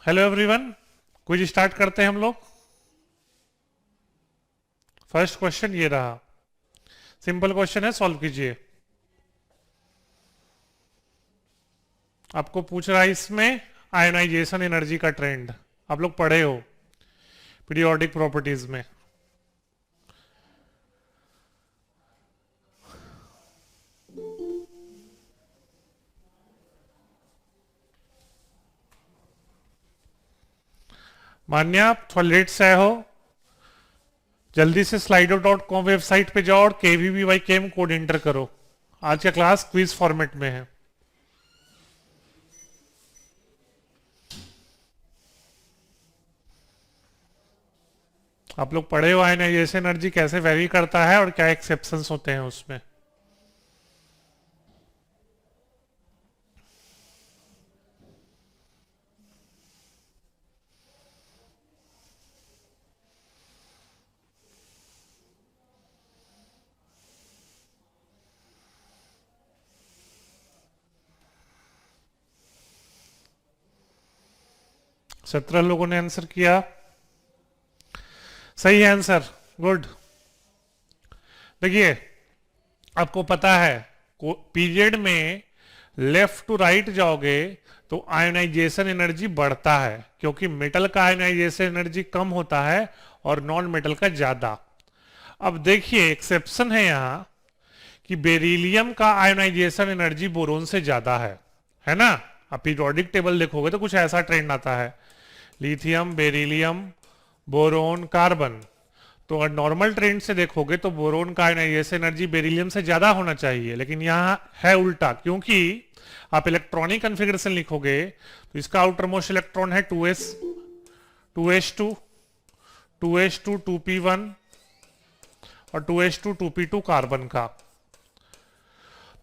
Hello everyone, quiz start करते हैं हम लोग। फर्स्ट क्वेश्चन ये रहा। सिंपल क्वेश्चन है, सॉल्व कीजिए। आपको पूछ रहा है इसमें आयोनाइजेशन एनर्जी का ट्रेंड। आप लोग पढ़े हो पीरियोडिक प्रॉपर्टीज में। मान्य आप थोड़ा लेट से आए हो, जल्दी से slido.com वेबसाइट पे जाओ और KVBY कोड एंटर करो। आज का क्लास क्विज फॉर्मेट में है। आप लोग पढ़े हो आयोनाइजेशन एनर्जी कैसे वेरी करता है और क्या एक्सेप्शंस होते हैं उसमें। सत्रह लोगों ने आंसर किया। सही है आंसर, गुड। देखिए, आपको पता है पीरियड में लेफ्ट टू राइट जाओगे तो आयोनाइजेशन एनर्जी बढ़ता है, क्योंकि मेटल का आयोनाइजेशन एनर्जी कम होता है और नॉन मेटल का ज्यादा। अब देखिए, एक्सेप्शन है यहां कि बेरिलियम का आयोनाइजेशन एनर्जी बोरोन से ज्यादा है ना। आप पीरियोडिक टेबल देखोगे तो कुछ ऐसा ट्रेंड आता है, लिथियम, बेरिलियम, बोरोन, कार्बन। तो अगर नॉर्मल ट्रेंड से देखोगे तो बोरोन का आयोनाइजेशन एनर्जी बेरिलियम से ज्यादा होना चाहिए, लेकिन यहाँ है उल्टा। क्योंकि आप इलेक्ट्रॉनिक कॉन्फ़िगरेशन लिखोगे तो इसका आउटर मोस्ट इलेक्ट्रॉन है 2s 2s2 2s2 2p1 और 2s2 2p2 कार्बन का।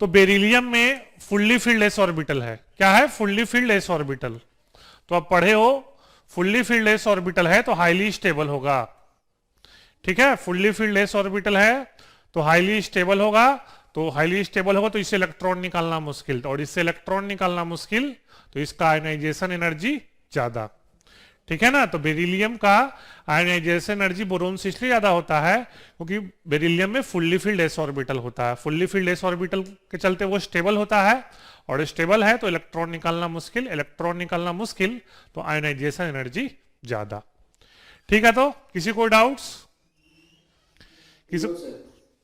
तो बेरिलियम में फुल्ली फिल्ड एस ऑर्बिटल है। क्या है? Fully filled S orbital. तो आप पढ़े हो फुल्ली फिल्ड एस ऑर्बिटल है तो हाईली स्टेबल होगा। ठीक है, फुल्ली फिल्ड एस ऑर्बिटल है तो हाईली स्टेबल होगा। तो हाईली स्टेबल होगा तो इससे इलेक्ट्रॉन निकालना मुश्किल, और इससे इलेक्ट्रॉन निकालना मुश्किल, तो इसका आयोनाइजेशन एनर्जी ज्यादा। ठीक है ना। तो बेरिलियम का आयोनाइजेशन एनर्जी बोरोन से इसलिए ज्यादा होता है क्योंकि बेरिलियम में फुल्ली फिल्ड एस ऑर्बिटल होता है। फुल्ली फिल्ड एस ऑर्बिटल के चलते वो स्टेबल होता है, और स्टेबल है तो इलेक्ट्रॉन निकालना मुश्किल, इलेक्ट्रॉन निकालना मुश्किल तो आयोनाइजेशन एनर्जी ज्यादा। ठीक है, तो किसी को डाउट्स? किसी?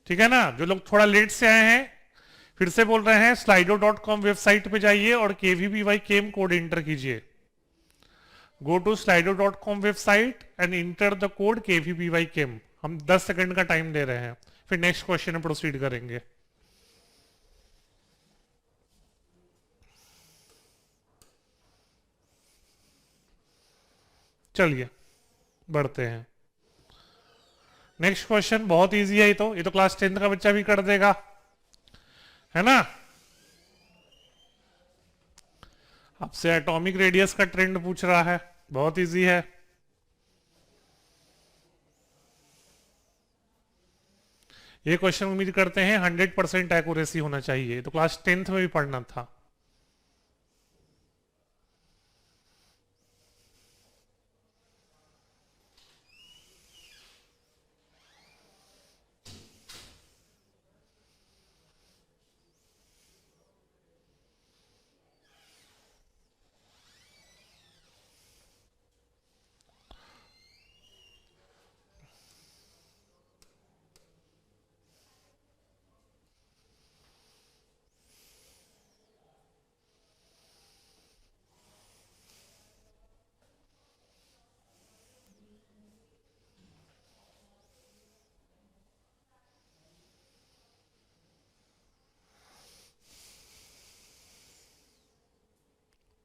ठीक है ना। जो लोग थोड़ा लेट से आए हैं, फिर से बोल रहे हैं, slido.com वेबसाइट पे जाइए और KVBY कोड एंटर कीजिए। Go to slido.com website and enter the code KVBY। हम 10 सेकंड का टाइम दे रहे हैं, फिर नेक्स्ट क्वेश्चन में प्रोसीड करेंगे। चलिए बढ़ते हैं। नेक्स्ट क्वेश्चन बहुत इजी है, ये तो क्लास 10th का बच्चा भी कर देगा, है ना। आपसे एटॉमिक रेडियस का ट्रेंड पूछ रहा है, बहुत इजी है। ये क्वेश्चन उम्मीद करते हैं 100% एक्यूरेसी होना चाहिए, तो क्लास 10th में भी पढ़ना था।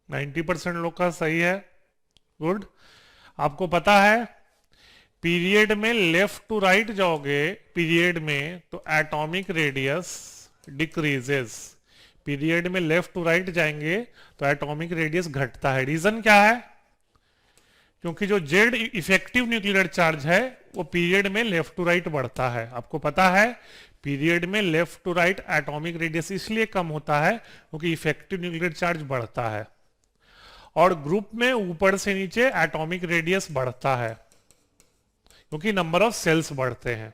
नाइन्टी परसेंट लोग का सही है, गुड। आपको पता है पीरियड में लेफ्ट टू राइट जाओगे पीरियड में तो एटॉमिक रेडियस डिक्रीजेस। पीरियड में लेफ्ट टू राइट जाएंगे तो एटॉमिक रेडियस घटता है। रीजन क्या है? क्योंकि जो जेड इफेक्टिव न्यूक्लियर चार्ज है वो पीरियड में लेफ्ट टू राइट बढ़ता है। आपको पता है पीरियड में left to right atomic radius इसलिए कम होता है क्योंकि इफेक्टिव न्यूक्लियर चार्ज बढ़ता है। और ग्रुप में ऊपर से नीचे एटॉमिक रेडियस बढ़ता है क्योंकि नंबर ऑफ सेल्स बढ़ते हैं।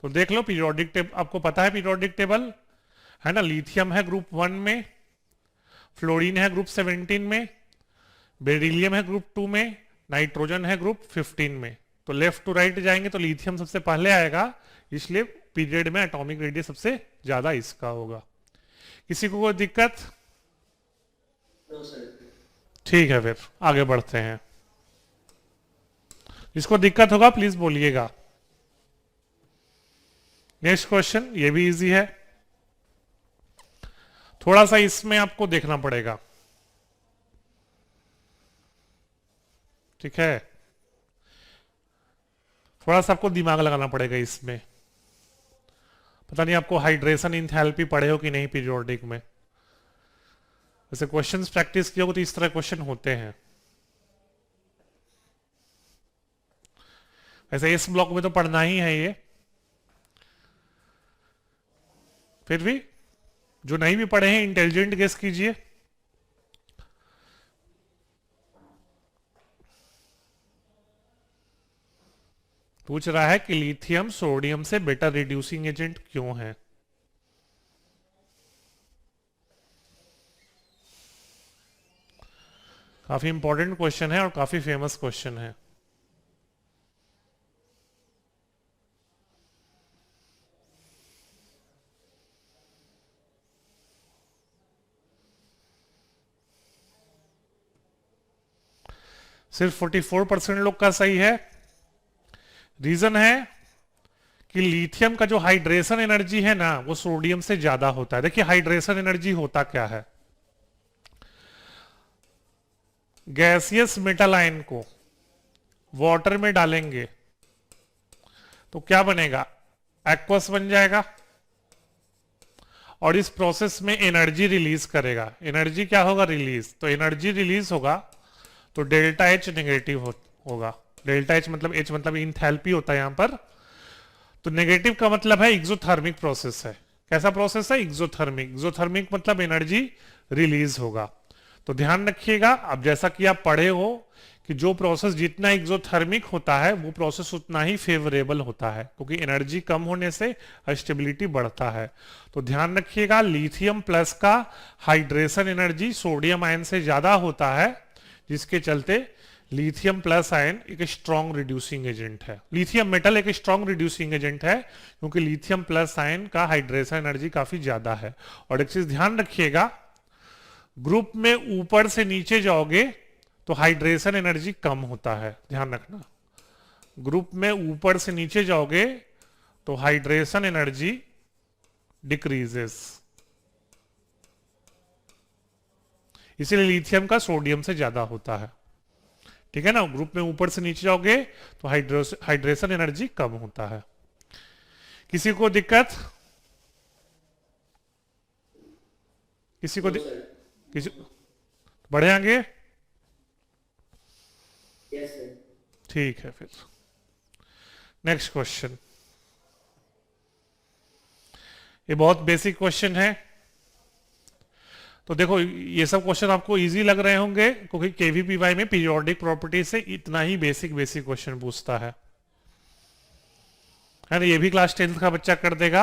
तो देख लो पीरियोडिक टेबल, आपको पता है पीरियोडिक टेबल है ना। लिथियम है ग्रुप 1 में, फ्लोरीन है ग्रुप 17 में, बेरिलियम है ग्रुप 2 में, नाइट्रोजन है ग्रुप 15 में। तो लेफ्ट टू राइट जाएंगे तो लिथियम सबसे पहले आएगा, इसलिए पीरियड में एटॉमिक रेडियस सबसे ज्यादा इसका होगा। किसी को कोई दिक्कत? ठीक है, फिर आगे बढ़ते हैं। जिसको दिक्कत होगा प्लीज बोलिएगा। नेक्स्ट क्वेश्चन, ये भी इजी है, थोड़ा सा इसमें आपको देखना पड़ेगा, ठीक है। थोड़ा सा आपको दिमाग लगाना पड़ेगा इसमें। पता नहीं आपको हाइड्रेशन इंथैल्पी पढ़े हो कि नहीं पीरियोडिक में। वैसे क्वेश्चंस प्रैक्टिस किया हो तो इस तरह क्वेश्चन होते हैं। वैसे इस ब्लॉक में तो पढ़ना ही है ये, फिर भी जो नहीं भी पढ़े हैं इंटेलिजेंट गेस कीजिए। पूछ रहा है कि लिथियम सोडियम से बेटर रिड्यूसिंग एजेंट क्यों है। काफी इंपॉर्टेंट क्वेश्चन है और काफी फेमस क्वेश्चन है। सिर्फ 44% लोग का सही है। रीजन है कि लिथियम का जो हाइड्रेशन एनर्जी है ना वो सोडियम से ज्यादा होता है। देखिए हाइड्रेशन एनर्जी होता क्या है, गैसियस मेटल आयन को वाटर में डालेंगे तो क्या बनेगा, एक्वस बन जाएगा और इस प्रोसेस में एनर्जी रिलीज करेगा। एनर्जी क्या होगा, रिलीज। तो एनर्जी रिलीज होगा तो डेल्टा एच नेगेटिव होगा। डेल्टा एच मतलब एच मतलब इंथैल्पी होता है यहां पर। तो नेगेटिव का मतलब है एक्सोथर्मिक प्रोसेस है। कैसा प्रोसेस है, एक्सोथर्मिक। एक्सोथर्मिक मतलब एनर्जी रिलीज होगा। तो ध्यान रखिएगा, अब जैसा कि आप पढ़े हो कि जो प्रोसेस जितना एक्सोथर्मिक होता है वो प्रोसेस उतना ही फेवरेबल होता है, क्योंकि एनर्जी कम होने से स्टेबिलिटी बढ़ता है। तो ध्यान रखिएगा लिथियम प्लस का हाइड्रेशन एनर्जी सोडियम आयन से ज्यादा होता है, जिसके चलते लिथियम प्लस आयन एक स्ट्रॉन्ग रिड्यूसिंग एजेंट है। लिथियम मेटल एक स्ट्रॉन्ग रिड्यूसिंग एजेंट है क्योंकि लिथियम प्लस आयन का हाइड्रेशन एनर्जी काफी ज्यादा है। और एक चीज ध्यान रखिएगा, ग्रुप में ऊपर से नीचे जाओगे तो हाइड्रेशन एनर्जी कम होता है, ध्यान रखना। ग्रुप में ऊपर से नीचे जाओगे तो हाइड्रेशन एनर्जी डिक्रीजेस, इसीलिए लिथियम का सोडियम से ज्यादा होता है, ठीक है ना। ग्रुप में ऊपर से नीचे जाओगे तो हाइड्रेशन एनर्जी कम होता है। किसी को दिक्कत? किसी को किसी बढ़े आगे? ठीक है, फिर नेक्स्ट क्वेश्चन। ये बहुत बेसिक क्वेश्चन है। तो देखो ये सब क्वेश्चन आपको इजी लग रहे होंगे क्योंकि केवीपीवाई में पीरियोडिक प्रॉपर्टी से इतना ही बेसिक क्वेश्चन पूछता है ना। ये भी क्लास 10th का बच्चा कर देगा।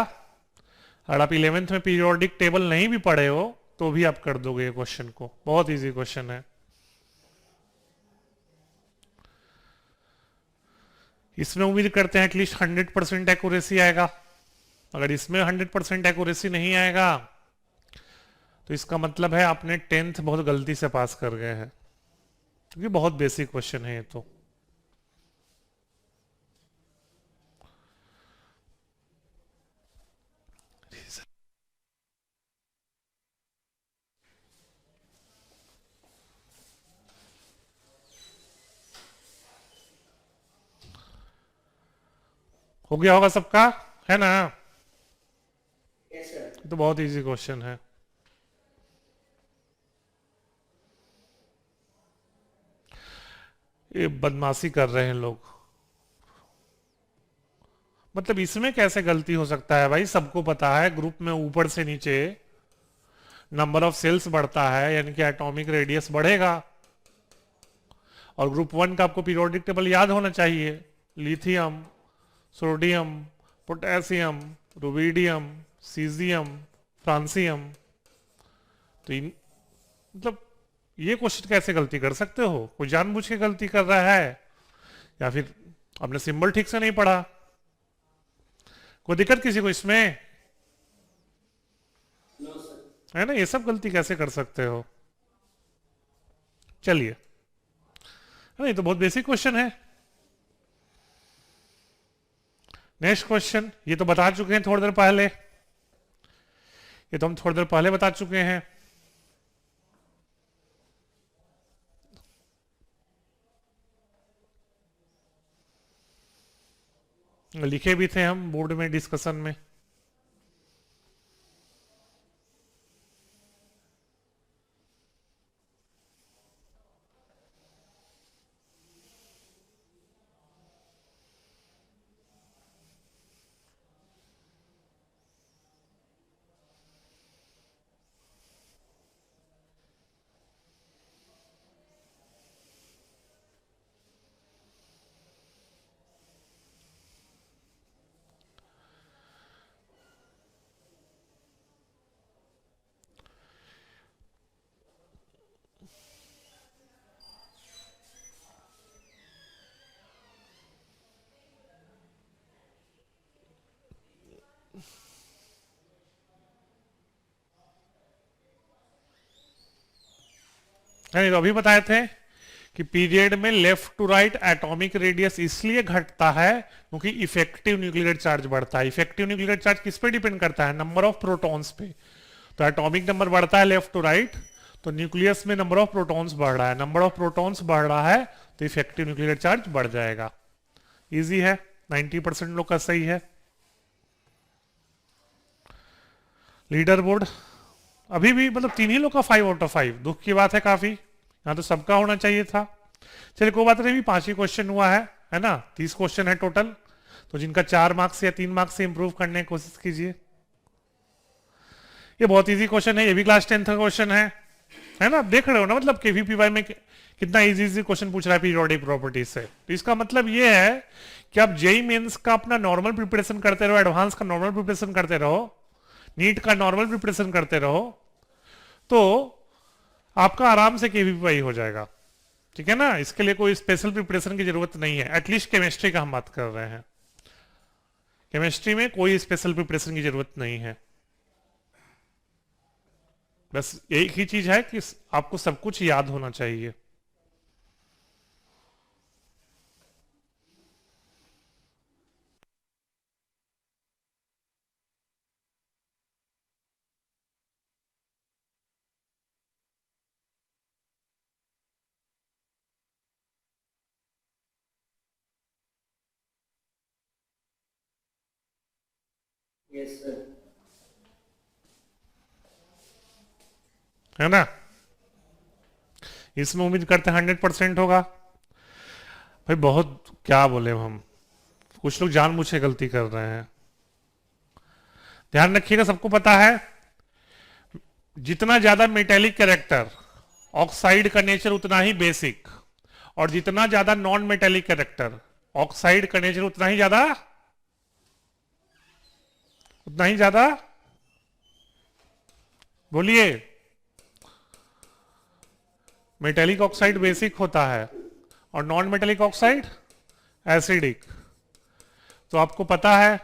अगर आप 11th में पीरियोडिक टेबल नहीं भी पढ़े हो तो भी आप कर दोगे ये क्वेश्चन को। बहुत इजी क्वेश्चन है। इसमें उम्मीद करते हैं एटलीस्ट 100% एक्यूरेसी आएगा। अगर इसमें 100% एक्यूरेसी नहीं आएगा तो इसका मतलब है आपने 10th बहुत गलती से पास कर गए हैं, क्योंकि बहुत बेसिक क्वेश्चन है ये तो। हो गया होगा सबका, है ना। तो बहुत इजी क्वेश्चन है। ये बदमाशी कर रहे हैं लोग। मतलब इसमें कैसे गलती हो सकता है भाई, सबको पता है ग्रुप में ऊपर से नीचे नंबर ऑफ सेल्स बढ़ता है, यानी कि एटॉमिक रेडियस बढ़ेगा। और ग्रुप वन का आपको पीरियोडिक टेबल याद होना चाहिए। Lithium, sodium, potassium, rubidium, caesium, francium. तो इन मतलब ये क्वेश्चन कैसे गलती कर सकते हो? कोई जानबूझ के गलती कर रहा है या फिर आपने सिंबल ठीक से नहीं पढ़ा? कोई दिक्कत किसी को इसमें? है ना, ये सब गलती कैसे कर सकते हो? चलिए, है ना, ये तो बहुत बेसिक क्वेश्चन है। नेक्स्ट क्वेश्चन, ये तो बता चुके हैं थोड़ी देर पहले, ये तो हम थोड़ी देर पहले बता चुके हैं। लिखे भी थे हम बोर्ड में डिस्कशन में। नहीं, तो अभी बताए थे कि पीरियड में left to right atomic radius इसलिए घटता है क्योंकि इफेक्टिव न्यूक्लियर चार्ज बढ़ता है। इफेक्टिव न्यूक्लियर चार्ज किस पे डिपेंड करता है? नंबर ऑफ प्रोटॉन्स पे। तो एटॉमिक नंबर बढ़ता है लेफ्ट टू राइट, तो न्यूक्लियस में नंबर ऑफ प्रोटॉन्स बढ़ रहा है, नंबर ऑफ प्रोटॉन्स बढ़ रहा है तो इफेक्टिव न्यूक्लियर चार्ज बढ़ जाएगा। इजी है, 90% लोग का सही है। लीडर बोर्ड अभी भी मतलब 3 ही लोग का 5/5, दुख की बात है काफी, यहाँ तो सबका होना चाहिए था। चलिए कोई बात नहीं, भी 5 ही क्वेश्चन हुआ है ना, 30 क्वेश्चन है टोटल, तो जिनका 4 मार्क्स या 3 मार्क्स से इंप्रूव करने की कोशिश कीजिए। ये बहुत इजी क्वेश्चन है, ये भी क्लास 10th का क्वेश्चन है ना, देख रहे हो ना, मतलब केवीपीवाई में कितना इजी इजी क्वेश्चन पूछ रहा है पीरियोडिक प्रॉपर्टीज से। तो इसका मतलब ये है कि आप जेई मेंस का अपना नॉर्मल प्रिपरेशन करते रहो, एडवांस का नॉर्मल प्रिपरेशन करते रहो, नीट का नॉर्मल प्रिपरेशन करते रहो, तो आपका आराम से केवीपीवाई हो जाएगा। ठीक है ना, इसके लिए कोई स्पेशल प्रिपरेशन की जरूरत नहीं है। एटलीस्ट केमिस्ट्री का हम बात कर रहे हैं, केमिस्ट्री में कोई स्पेशल प्रिपरेशन की जरूरत नहीं है। बस एक ही चीज है कि आपको सब कुछ याद होना चाहिए। Yes sir. है ना, इसमें उम्मीद करते हैं 100% होगा। भाई बहुत क्या बोले हम, कुछ लोग जानबूझ के गलती कर रहे हैं। ध्यान रखिएगा, सबको पता है जितना ज्यादा मेटेलिक कैरेक्टर ऑक्साइड का नेचर उतना ही बेसिक, और जितना ज्यादा नॉन मेटेलिक कैरेक्टर ऑक्साइड का नेचर उतना ही ज्यादा बोलिए, मेटेलिक ऑक्साइड बेसिक होता है और नॉन मेटेलिक ऑक्साइड एसिडिक। तो आपको पता है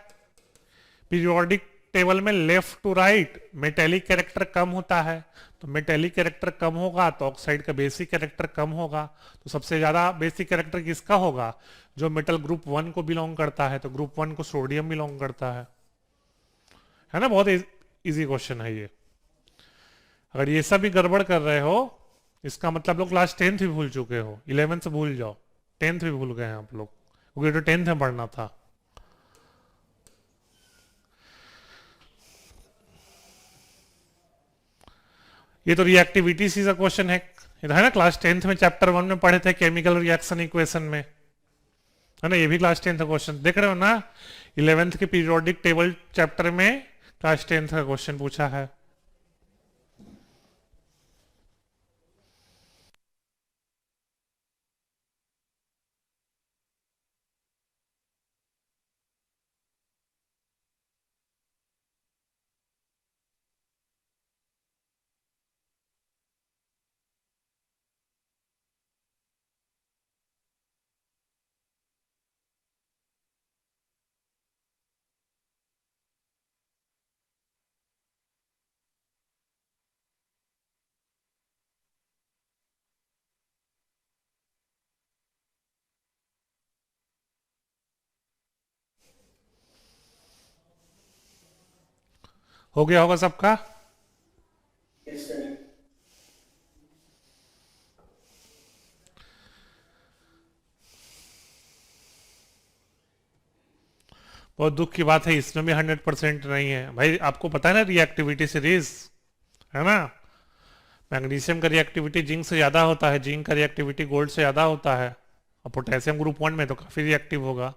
पीरियोडिक टेबल में left to right metallic character कम होता है, तो मेटेलिक कैरेक्टर कम होगा तो ऑक्साइड का बेसिक कैरेक्टर कम होगा। तो सबसे ज्यादा बेसिक कैरेक्टर किसका होगा? जो मेटल ग्रुप 1 को बिलोंग करता है, तो ग्रुप 1 को सोडियम बिलोंग करता है ना। बहुत इजी क्वेश्चन है ये। अगर ये सब भी गड़बड़ कर रहे हो, इसका मतलब लोग क्लास 10th भी भूल चुके हो, 11th भूल जाओ, 10th भी भूल गए हैं आप लोग, क्योंकि तो 10th में पढ़ना था। ये तो रिएक्टिविटी सी का क्वेश्चन है ना, क्लास 10th में चैप्टर 1 में पढ़े थे केमिकल रिएक्शन इक्वेशन में, है ना। ये भी क्लास 10th का क्वेश्चन देख रहे हो ना, 11th के पीरियोडिक टेबल चैप्टर में क्लास 10th का क्वेश्चन पूछा है। हो गया होगा सबका? Yes sir. बहुत दुख की बात है, इसमें भी 100% नहीं है भाई। आपको पता है ना रिएक्टिविटी सीरीज, है ना? मैग्नीशियम का रिएक्टिविटी जिंक से ज्यादा होता है, जिंक का रिएक्टिविटी गोल्ड से ज्यादा होता है, और पोटेशियम ग्रुप 1 में तो काफी रिएक्टिव होगा।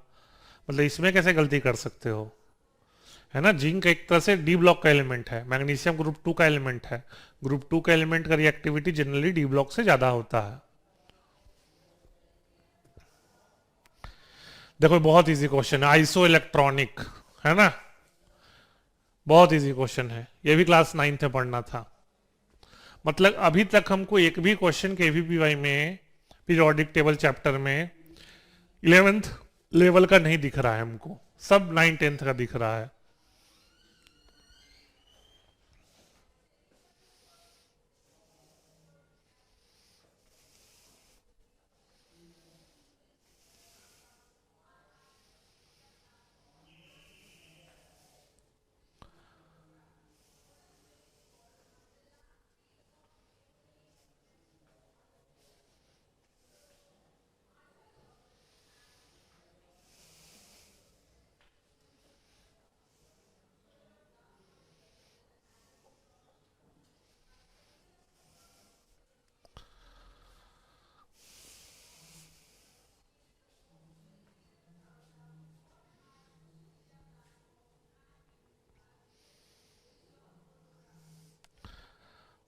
मतलब इसमें कैसे गलती कर सकते हो? है ना, जिंक एक तरह से डी ब्लॉक का एलिमेंट है, मैग्नीशियम ग्रुप 2 का एलिमेंट है। ग्रुप 2 का एलिमेंट का रिएक्टिविटी जनरली डी ब्लॉक से ज्यादा होता है। देखो बहुत इजी क्वेश्चन है, आइसो इलेक्ट्रॉनिक, है ना? बहुत इजी क्वेश्चन है, ये भी क्लास 9th में पढ़ना था। मतलब अभी तक हमको एक भी क्वेश्चन केवीपीवाई में पीरियोडिक टेबल चैप्टर में 11th लेवल का नहीं दिख रहा है हमको, सब 9 10th का दिख रहा है।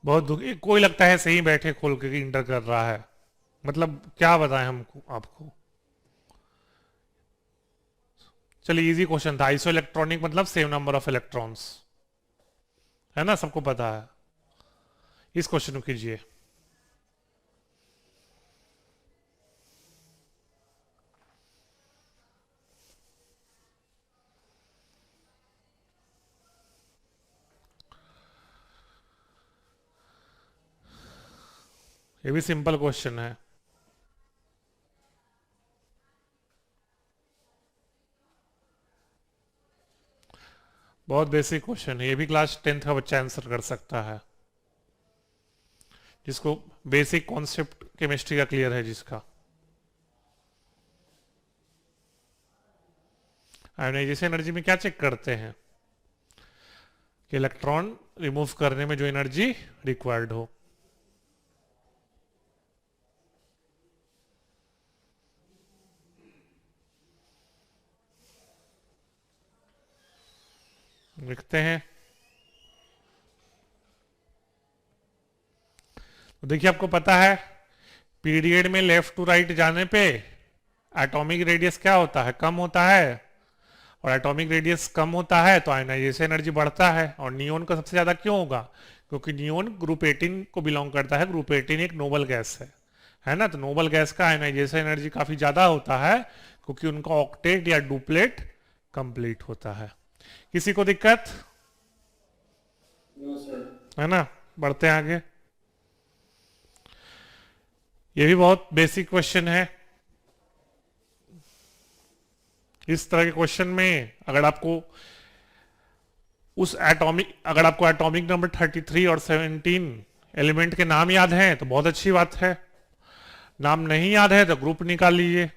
बहुत दुख, कोई लगता है सही बैठे खोल के इंटर कर रहा है। मतलब क्या बताएं हमको आपको। चलिए इजी क्वेश्चन था, आइसो इलेक्ट्रॉनिक मतलब सेम नंबर ऑफ इलेक्ट्रॉन्स, है ना, सबको पता है। इस क्वेश्चन को कीजिए। ये भी सिंपल क्वेश्चन है। बहुत बेसिक क्वेश्चन है, ये भी क्लास 10th का बच्चा आंसर कर सकता है, जिसको बेसिक कॉन्सेप्ट केमिस्ट्री का क्लियर है जिसका। आयोनाइजेशन एनर्जी में क्या चेक करते हैं? कि इलेक्ट्रॉन रिमूव करने में जो एनर्जी रिक्वायर्ड हो। लिखते हैं। तो देखिए आपको पता है पीरियड में लेफ्ट टू राइट जाने पे एटॉमिक रेडियस क्या होता है? कम होता है। और एटॉमिक रेडियस कम होता है तो आयनाइजेशन एनर्जी बढ़ता है। और नियोन का सबसे ज्यादा क्यों होगा? क्योंकि नियोन ग्रुप 18 को बिलोंग करता है। ग्रुप 18 एक नोबल गैस है ना? तो नोबल गैस का आयनाइजेशन एनर्जी काफी ज्यादा होता है क्योंकि उनका ऑक्टेट या डुप्लेट कंप्लीट होता है। किसी को दिक्कत? No sir. है ना? बढ़ते हैं आगे। ये भी बहुत बेसिक क्वेश्चन है। इस तरह के क्वेश्चन में अगर आपको अगर आपको एटॉमिक नंबर 33 और 17 एलिमेंट के नाम याद हैं तो बहुत अच्छी बात है। नाम नहीं याद है तो ग्रुप निकाल लीजिए।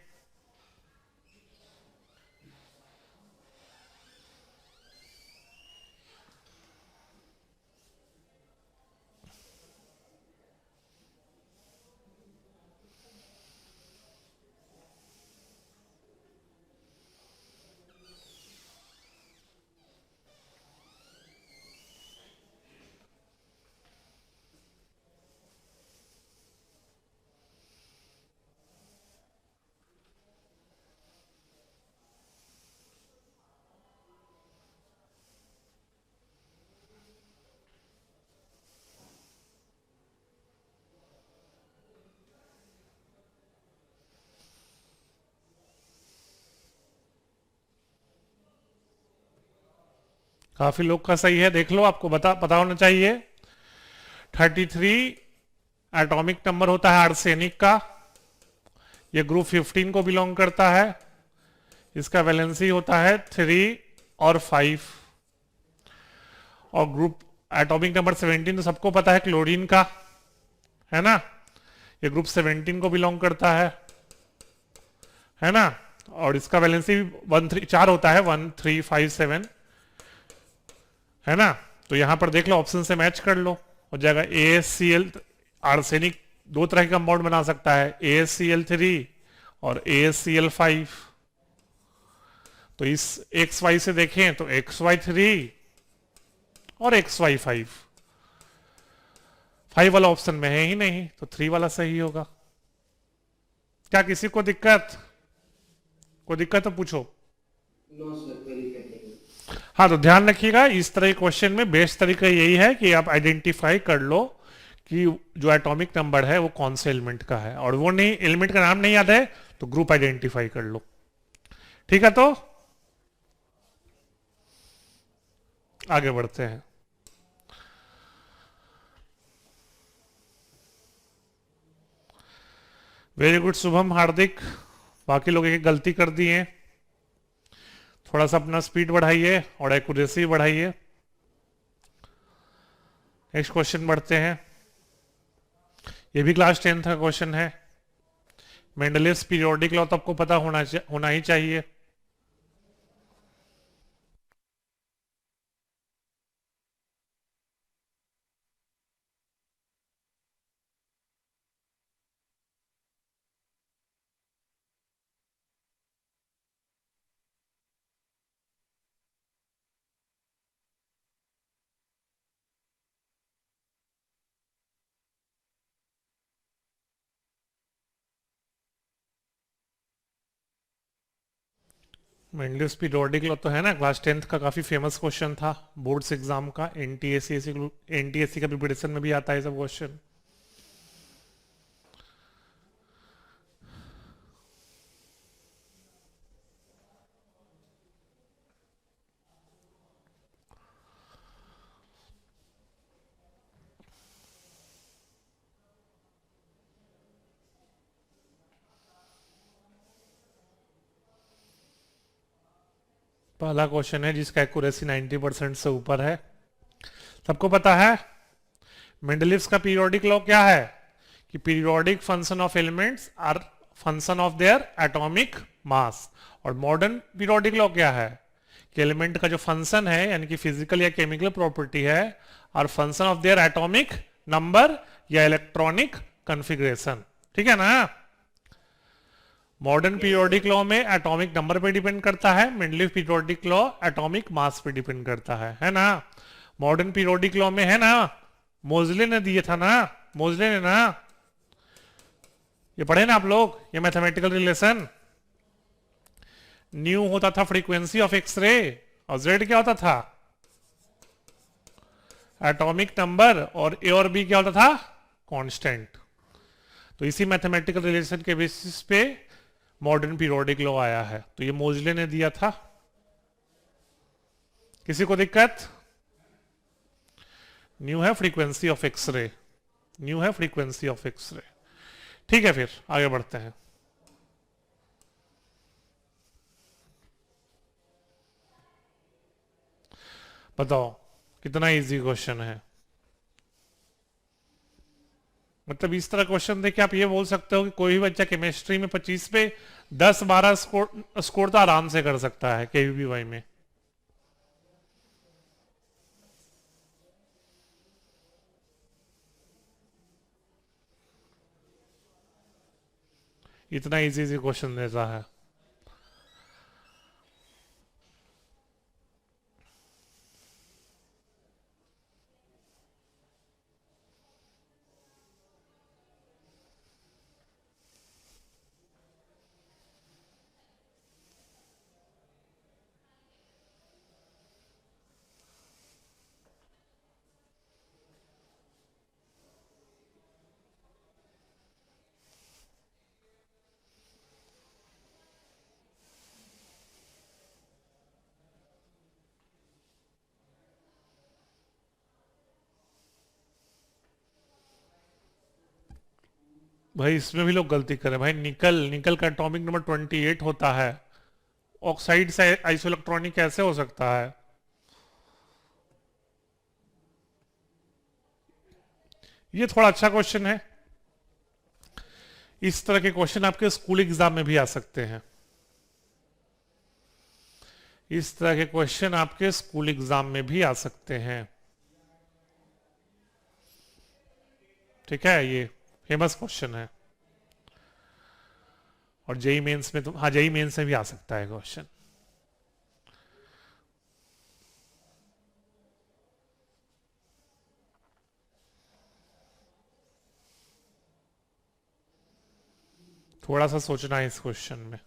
काफी लोग का सही है, देख लो, आपको पता होना चाहिए। 33 एटॉमिक नंबर होता है आर्सेनिक का। ये ग्रुप 15 को बिलोंग करता है। इसका वैलेंसी होता है 3 और 5। और ग्रुप एटॉमिक नंबर 17 तो सबको पता है, क्लोरीन का, है ना, ये ग्रुप 17 को बिलोंग करता है ना। और इसका वैलेंसी 4 होता है, 1 3 5 7, है ना। तो यहां पर देख लो, ऑप्शन से मैच कर लो, हो जाएगा ASCl। आर्सेनिक दो तरह के कंपाउंड बना सकता है, ASCl3 और ASCl5। तो इस XY से देखें तो XY3 और XY5, 5 वाला ऑप्शन में है ही नहीं, तो 3 वाला सही होगा। क्या किसी को दिक्कत तो पूछो। नो सर, कोई दिक्कत नहीं। हाँ, तो ध्यान रखिएगा, इस तरह के क्वेश्चन में बेस्ट तरीका यही है कि आप आइडेंटिफाई कर लो कि जो एटॉमिक नंबर है वो कौन से एलिमेंट का है, और वो नहीं, एलिमेंट का नाम नहीं याद है तो ग्रुप आइडेंटिफाई कर लो। ठीक है, तो आगे बढ़ते हैं। वेरी गुड शुभम, हार्दिक। बाकी लोग एक गलती कर दिए, थोड़ा सा अपना स्पीड बढ़ाइए और एक्यूरेसी बढ़ाइए। नेक्स्ट क्वेश्चन बढ़ते हैं, ये भी क्लास 10th का क्वेश्चन है। मेंडलीव्स पीरियोडिक लॉ तो आपको पता होना ही चाहिए। मेंडलीव्स पीरियोडिक लॉ तो है ना, क्लास 10th का काफी फेमस क्वेश्चन था, बोर्ड्स एग्जाम का, एनटीएससी का प्रिपरेशन में भी आता है सब क्वेश्चन। पहला क्वेश्चन है जिसका एक्यूरेसी 90% से ऊपर है। सबको पता है मेंडलीव्स का पीरियोडिक लॉ क्या है, कि periodic function of elements are function of their atomic mass. और मॉडर्न पीरियोडिक लॉ क्या है, कि एलिमेंट का जो फंक्शन है, यानी कि फिजिकल या केमिकल प्रॉपर्टी है, are function of their atomic number या इलेक्ट्रॉनिक कॉन्फ़िगरेशन। ठीक है ना। मॉडर्न पीरियोडिक लॉ में एटॉमिक नंबर पे डिपेंड करता है, Mendeleev periodic law atomic mass पे डिपेंड करता है ना। मॉडर्न पीरियोडिक लॉ में है ना, मोजले ने दिए था ना, मोजले ने ना, ये पढ़े ना आप लोग, ये मैथमेटिकल रिलेशन। न्यू होता था फ्रीक्वेंसी ऑफ एक्सरे, और जेड क्या होता था, एटॉमिक नंबर, और ए और बी क्या होता था, कांस्टेंट। तो इसी मैथमेटिकल रिलेशन के बेसिस पे मॉडर्न पीरियोडिक लॉ आया है, तो ये मोजले ने दिया था। किसी को दिक्कत? न्यू है फ्रीक्वेंसी ऑफ एक्सरे, न्यू है फ्रीक्वेंसी ऑफ एक्सरे। ठीक है, फिर आगे बढ़ते हैं। बताओ कितना इजी क्वेश्चन है। मतलब इस तरह क्वेश्चन देख के आप ये बोल सकते हो कि कोई भी बच्चा केमिस्ट्री में 25 पे 10-12 स्कोर तो आराम से कर सकता है केवीबीवाई में। इतना इजी इजी क्वेश्चन देता है। भाई इसमें भी लोग गलती करें भाई। निकल, निकल का एटॉमिक नंबर 28 होता है, ऑक्साइड से आइसोइलेक्ट्रॉनिक कैसे हो सकता है? ये थोड़ा अच्छा क्वेश्चन है। इस तरह के क्वेश्चन आपके स्कूल एग्जाम में भी आ सकते हैं। इस तरह के क्वेश्चन आपके स्कूल एग्जाम में भी आ सकते हैं। ठीक है, ये फेमस क्वेश्चन है। और जेई मेंस में तो, हाँ जेई मेंस में भी आ सकता है क्वेश्चन। थोड़ा सा सोचना है इस क्वेश्चन में।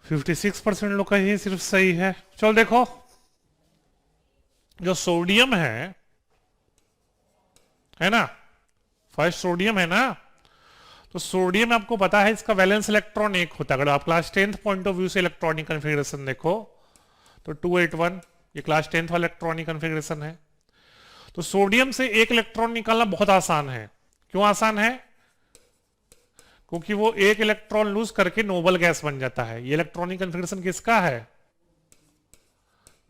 फिफ्टी 56% लोग का ही सिर्फ सही है। चलो देखो, जो सोडियम है ना, फर्स्ट सोडियम है ना, तो सोडियम आपको पता है इसका वैलेंस इलेक्ट्रॉन एक होता है। अगर आप class 10th point of view से इलेक्ट्रॉनिक कन्फिग्रेशन देखो तो 281, ये क्लास 10th वाला इलेक्ट्रॉनिक कन्फिग्रेशन है। तो सोडियम से एक इलेक्ट्रॉन निकालना बहुत आसान है। क्यों आसान है? क्योंकि वो एक इलेक्ट्रॉन लूज करके नोबल गैस बन जाता है। ये इलेक्ट्रॉनिक कन्फिग्रेशन किसका है?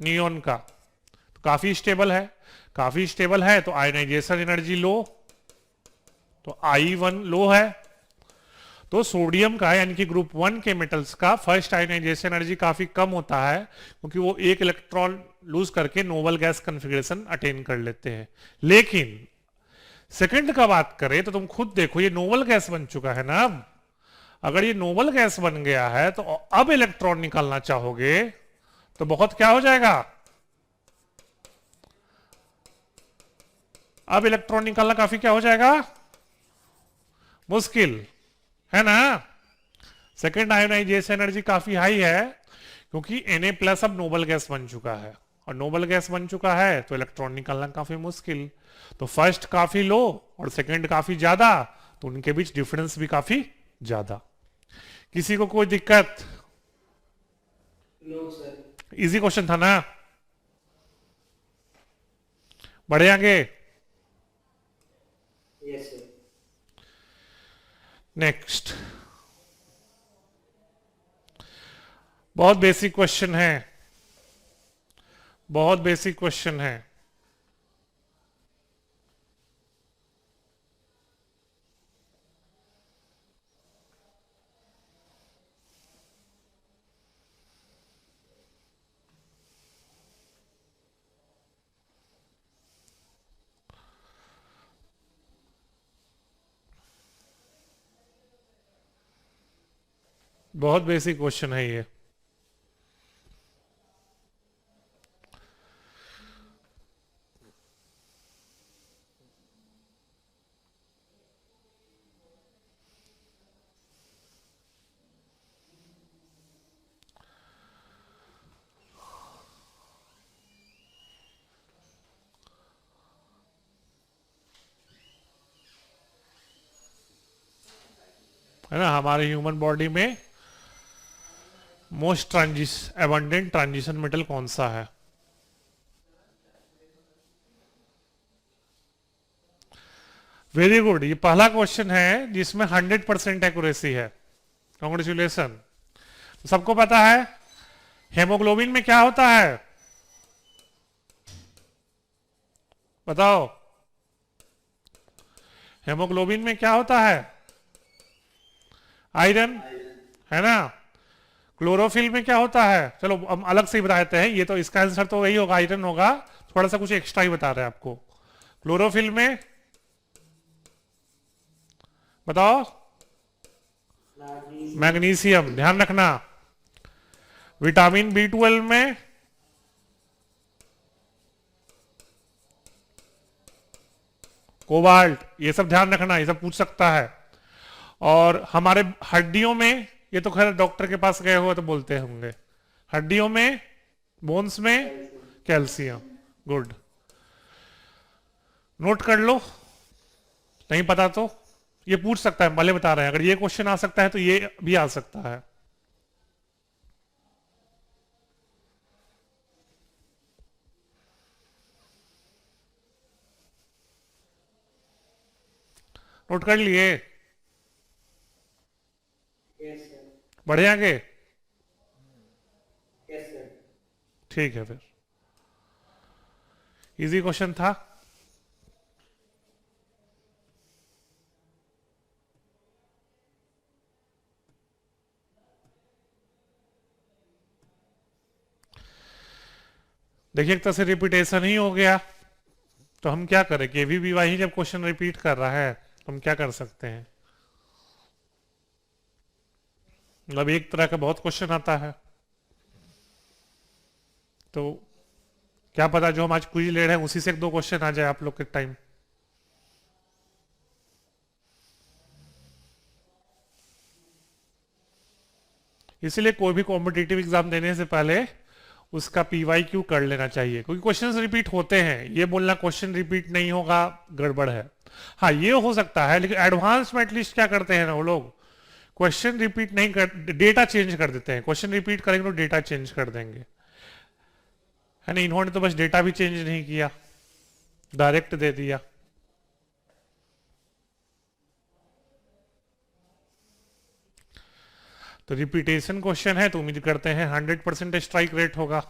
नियोन का। तो काफी स्टेबल है। काफी स्टेबल है तो आयनाइजेशन एनर्जी लो, तो I1 लो है। तो सोडियम का यानी कि ग्रुप 1 के मेटल्स का फर्स्ट आयनाइजेशन एनर्जी काफी कम होता है, क्योंकि वो एक इलेक्ट्रॉन लूज करके नोबल गैस कन्फिग्रेशन अटेन कर लेते हैं। लेकिन सेकंड का बात करें तो तुम खुद देखो, ये नोबल गैस बन चुका है ना। अब अगर ये नोबल गैस बन गया है तो अब इलेक्ट्रॉन निकालना चाहोगे तो बहुत क्या हो जाएगा? अब इलेक्ट्रॉन निकालना काफी क्या हो जाएगा? मुश्किल है ना। सेकेंड आयोनाइजेशन एनर्जी काफी हाई है, क्योंकि Na+ अब नोबल गैस बन चुका है, और नोबल गैस बन चुका है तो इलेक्ट्रॉन निकालना काफी मुश्किल। तो फर्स्ट काफी लो और सेकंड काफी ज्यादा, तो उनके बीच डिफरेंस भी काफी ज्यादा। किसी को कोई दिक्कत? No sir. इजी क्वेश्चन था ना। बढ़े आगे। Yes sir. नेक्स्ट, बहुत बेसिक क्वेश्चन है, बहुत बेसिक क्वेश्चन है। बहुत बेसिक क्वेश्चन है ये। है ना, हमारे ह्यूमन बॉडी में मोस्ट एबंडेंट ट्रांजिशन मेटल कौन सा है? वेरी गुड, ये पहला क्वेश्चन है जिसमें 100% एक्यूरेसी है। कॉन्ग्रेचुलेशन। तो सबको पता है हेमोग्लोबिन में क्या होता है? बताओ, हेमोग्लोबिन में क्या होता है? आयरन, है ना। क्लोरोफिल में क्या होता है? चलो हम अलग से ही बता देते हैं, ये तो इसका आंसर तो वही होगा, आयरन होगा। थोड़ा सा कुछ एक्स्ट्रा ही बता रहे हैं आपको। क्लोरोफिल में बताओ? मैग्नीशियम, ध्यान रखना। विटामिन B12 में कोबाल्ट, ये सब ध्यान रखना, ये सब पूछ सकता है। और हमारे हड्डियों में, ये तो खैर डॉक्टर के पास गए हो तो बोलते होंगे, हड्डियों में, बोन्स में कैल्शियम। गुड, नोट कर लो। नहीं पता तो ये पूछ सकता है, भले बता रहे हैं, अगर ये क्वेश्चन आ सकता है तो ये भी आ सकता है। नोट कर लिए? Yes sir. बढ़े आगे? Yes sir. ठीक है फिर, इजी क्वेश्चन था। देखिए एक तरह से रिपीटेशन ही हो गया, तो हम क्या करें, केवीबीवाई ही जब क्वेश्चन रिपीट कर रहा है तो हम क्या कर सकते हैं, मतलब एक तरह का बहुत क्वेश्चन आता है, तो क्या पता जो हम आज क्विज ले रहे हैं उसी से एक दो क्वेश्चन आ जाए आप लोग के टाइम। इसीलिए कोई भी कॉम्पिटिटिव एग्जाम देने से पहले उसका पीवाईक्यू कर लेना चाहिए, क्योंकि क्वेश्चंस रिपीट होते हैं, ये बोलना क्वेश्चन रिपीट नहीं होगा गड़बड़ है। हाँ ये हो सकता है, लेकिन एडवांस में एटलीस्ट क्या करते हैं ना वो लोग, क्वेश्चन रिपीट नहीं कर, डेटा चेंज कर देते हैं। क्वेश्चन रिपीट करेंगे तो डेटा चेंज कर देंगे, है ना। इन्होंने तो बस डेटा भी चेंज नहीं किया, डायरेक्ट दे दिया। तो रिपीटेशन क्वेश्चन है तो उम्मीद करते हैं 100% स्ट्राइक रेट होगा।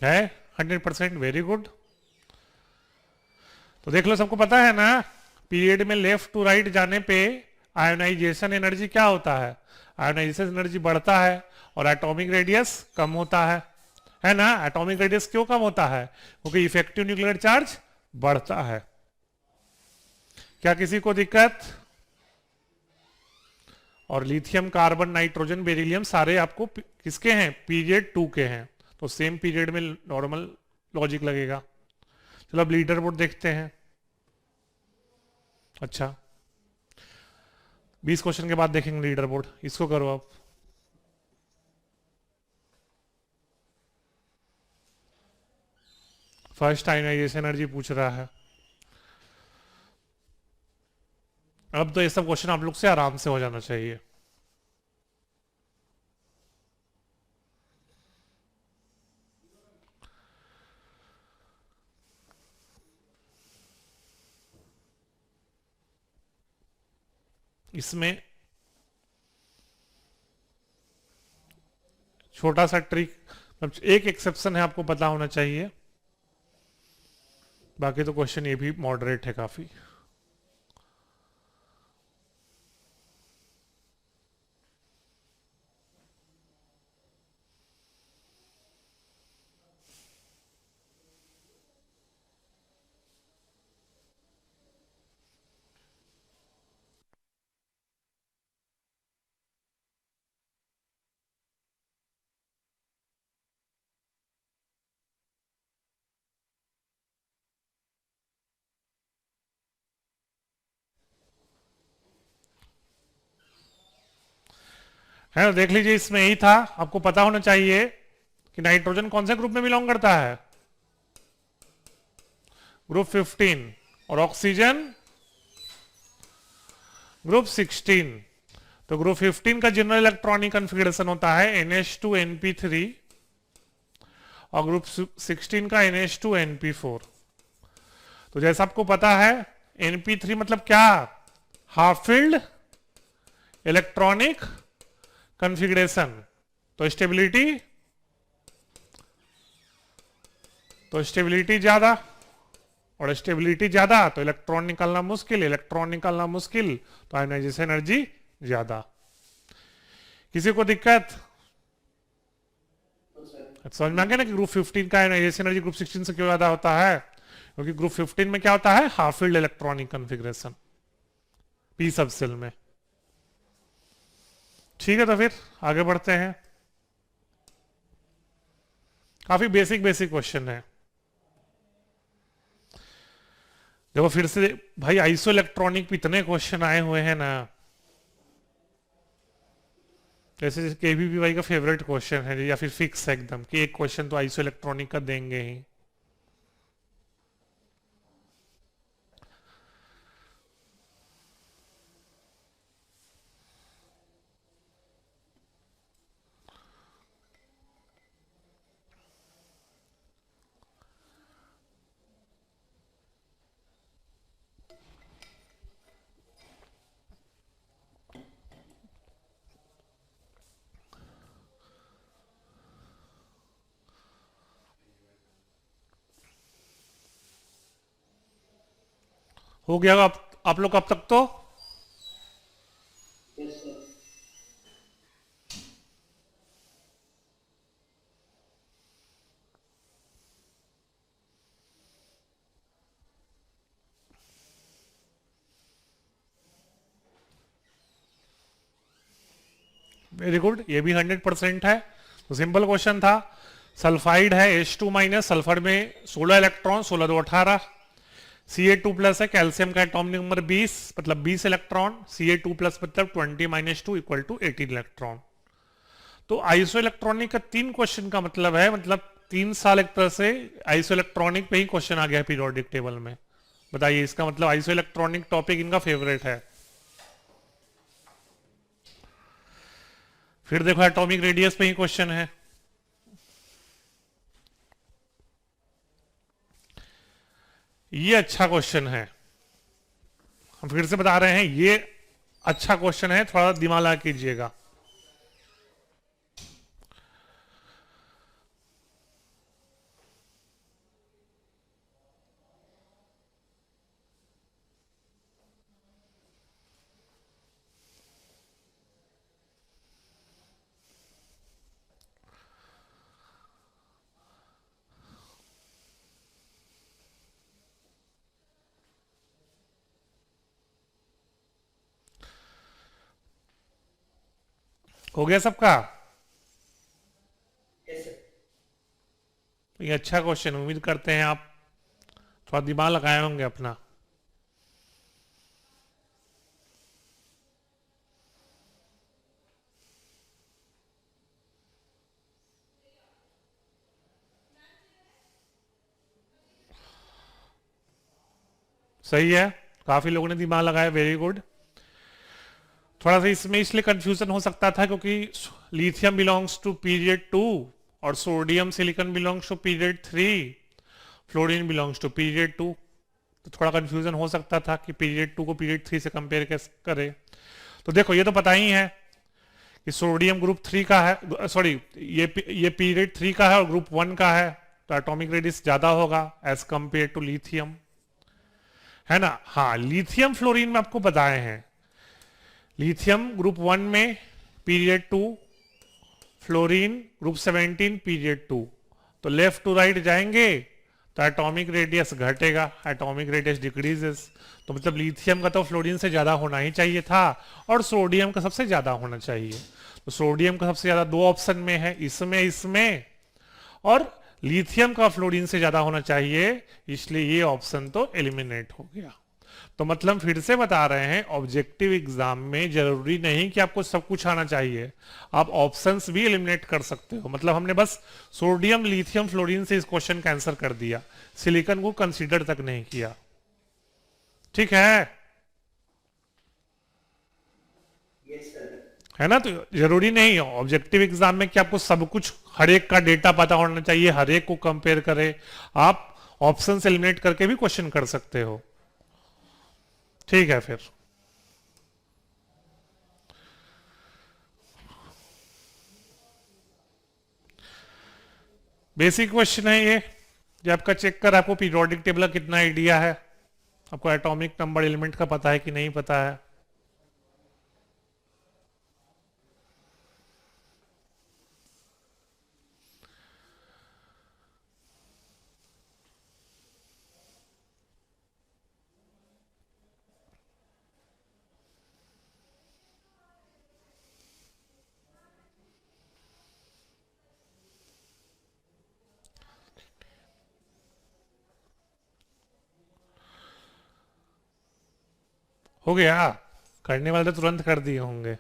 है 100%, वेरी गुड। तो देख लो, सबको पता है ना, पीरियड में लेफ्ट टू राइट जाने पे आयोनाइजेशन एनर्जी क्या होता है, आयोनाइजेशन एनर्जी बढ़ता है और एटॉमिक रेडियस कम होता है ना। एटॉमिक रेडियस क्यों कम होता है, क्योंकि इफेक्टिव न्यूक्लियर चार्ज बढ़ता है। क्या किसी को दिक्कत? और लिथियम, कार्बन, नाइट्रोजन, बेरिलियम सारे आपको किसके हैं, पीरियड 2 के हैं, तो सेम पीरियड में नॉर्मल लॉजिक लगेगा। चलो अब लीडर बोर्ड देखते हैं। अच्छा 20 क्वेश्चन के बाद देखेंगे लीडर बोर्ड, इसको करो आप। फर्स्ट आयोनाइजेशन एनर्जी पूछ रहा है। अब तो ये सब क्वेश्चन आप लोग से आराम से हो जाना चाहिए। इसमें छोटा सा ट्रिक, मतलब एक एक्सेप्शन है, आपको पता होना चाहिए, बाकी तो क्वेश्चन ये भी मॉडरेट है काफी। है ना, देख लीजिए, इसमें यही था, आपको पता होना चाहिए कि नाइट्रोजन कौन से ग्रुप में बिलोंग करता है, ग्रुप 15, और ऑक्सीजन ग्रुप 16। तो ग्रुप 15 का जनरल इलेक्ट्रॉनिक कॉन्फ़िगरेशन होता है NH2 NP3 और ग्रुप 16 का NH2 NP4। तो जैसा आपको पता है NP3 मतलब क्या, हाफ फील्ड इलेक्ट्रॉनिक कॉन्फ़िगरेशन, तो स्टेबिलिटी ज्यादा, और स्टेबिलिटी ज्यादा तो इलेक्ट्रॉन निकालना मुश्किल, इलेक्ट्रॉन निकालना मुश्किल तो आयोनाइजेशन एनर्जी ज्यादा। किसी को दिक्कत? समझ में आ गया ना कि ग्रुप 15 का आयोनाइजेशन एनर्जी ग्रुप 16 से क्यों ज्यादा होता है, क्योंकि ग्रुप 15 में क्या होता है, half field electronic configuration P सब सेल में। ठीक है, तो फिर आगे बढ़ते हैं। काफी बेसिक बेसिक क्वेश्चन है। देखो फिर से भाई, आइसो इलेक्ट्रॉनिक पे इतने क्वेश्चन आए हुए हैं ना, जैसे केवीपीवाई का फेवरेट क्वेश्चन है या फिर फिक्स है एकदम कि एक क्वेश्चन तो आइसो इलेक्ट्रॉनिक का देंगे ही। हो गया आप लोग अब तक तो। Yes sir. वेरी गुड, ये भी 100% है। तो सिंपल क्वेश्चन था। सल्फाइड है H2- सल्फर में 16 इलेक्ट्रॉन, 16 दो 18। Ca2+ है, कैल्शियम का एटॉमिक नंबर 20, मतलब 20 इलेक्ट्रॉन। Ca2+ मतलब 20 - 2 इक्वल टू 18 इलेक्ट्रॉन। तो आइसो इलेक्ट्रॉनिक का 3 क्वेश्चन का मतलब है, मतलब 3 साल एक तरह से आइसो इलेक्ट्रॉनिक पे ही क्वेश्चन आ गया पीरियोडिक टेबल में। बताइए, इसका मतलब आइसो इलेक्ट्रॉनिक टॉपिक इनका फेवरेट है। फिर देखो एटॉमिक रेडियस पे ही क्वेश्चन है। ये अच्छा क्वेश्चन है, हम फिर से बता रहे हैं, ये अच्छा क्वेश्चन है, थोड़ा दिमाग लगा कीजिएगा। हो गया सबका? Yes sir. ये अच्छा क्वेश्चन, उम्मीद करते हैं आप थोड़ा दिमाग लगाए होंगे अपना। सही है, काफी लोगों ने दिमाग लगाया, वेरी गुड। थोड़ा सा इसमें इसलिए कंफ्यूजन हो सकता था क्योंकि लिथियम बिलोंग्स टू पीरियड 2 और sodium silicon belongs to period 3, fluorine belongs to period 2। तो थोड़ा कंफ्यूजन हो सकता था कि पीरियड 2 को पीरियड 3 से कंपेयर कैसे करें। तो देखो, ये तो पता ही है कि सोडियम ग्रुप 3 का है, सॉरी, ये पीरियड 3 का है और ग्रुप 1 का है, तो एटॉमिक रेडियस ज्यादा होगा एज कंपेयर टू लिथियम, है ना। हाँ, लिथियम फ्लोरीन में आपको बताए हैं, लिथियम ग्रुप 1 में पीरियड 2, फ्लोरीन ग्रुप 17 पीरियड 2। तो लेफ्ट टू राइट जाएंगे तो एटॉमिक रेडियस घटेगा, एटॉमिक रेडियस डिक्रीजेस। तो मतलब लिथियम का तो फ्लोरीन से ज्यादा होना ही चाहिए था, और सोडियम का सबसे ज्यादा होना चाहिए। तो सोडियम का सबसे ज्यादा दो ऑप्शन में है, इसमें इसमें, और लिथियम का फ्लोरीन से ज्यादा होना चाहिए, इसलिए ये ऑप्शन तो एलिमिनेट हो गया। तो मतलब फिर से बता रहे हैं, ऑब्जेक्टिव एग्जाम में जरूरी नहीं कि आपको सब कुछ आना चाहिए, आप ऑप्शंस भी एलिमिनेट कर सकते हो। मतलब हमने बस सोडियम लिथियम फ्लोरीन से इस क्वेश्चन का आंसर कर दिया, सिलिकॉन को कंसीडर तक नहीं किया। ठीक है? Yes sir. है ना। तो जरूरी नहीं है ऑब्जेक्टिव एग्जाम में कि आपको सब कुछ हर एक का डेटा पता होना चाहिए, हर एक को कंपेयर करे। आप ऑप्शन एलिमिनेट करके भी क्वेश्चन कर सकते हो। ठीक है, फिर बेसिक क्वेश्चन है ये आपका चेक कर, आपको पीरियोडिक टेबल का कितना आइडिया है, आपको एटॉमिक नंबर एलिमेंट का पता है कि नहीं पता है। हो गया, करने वाले तो तुरंत कर दिए होंगे।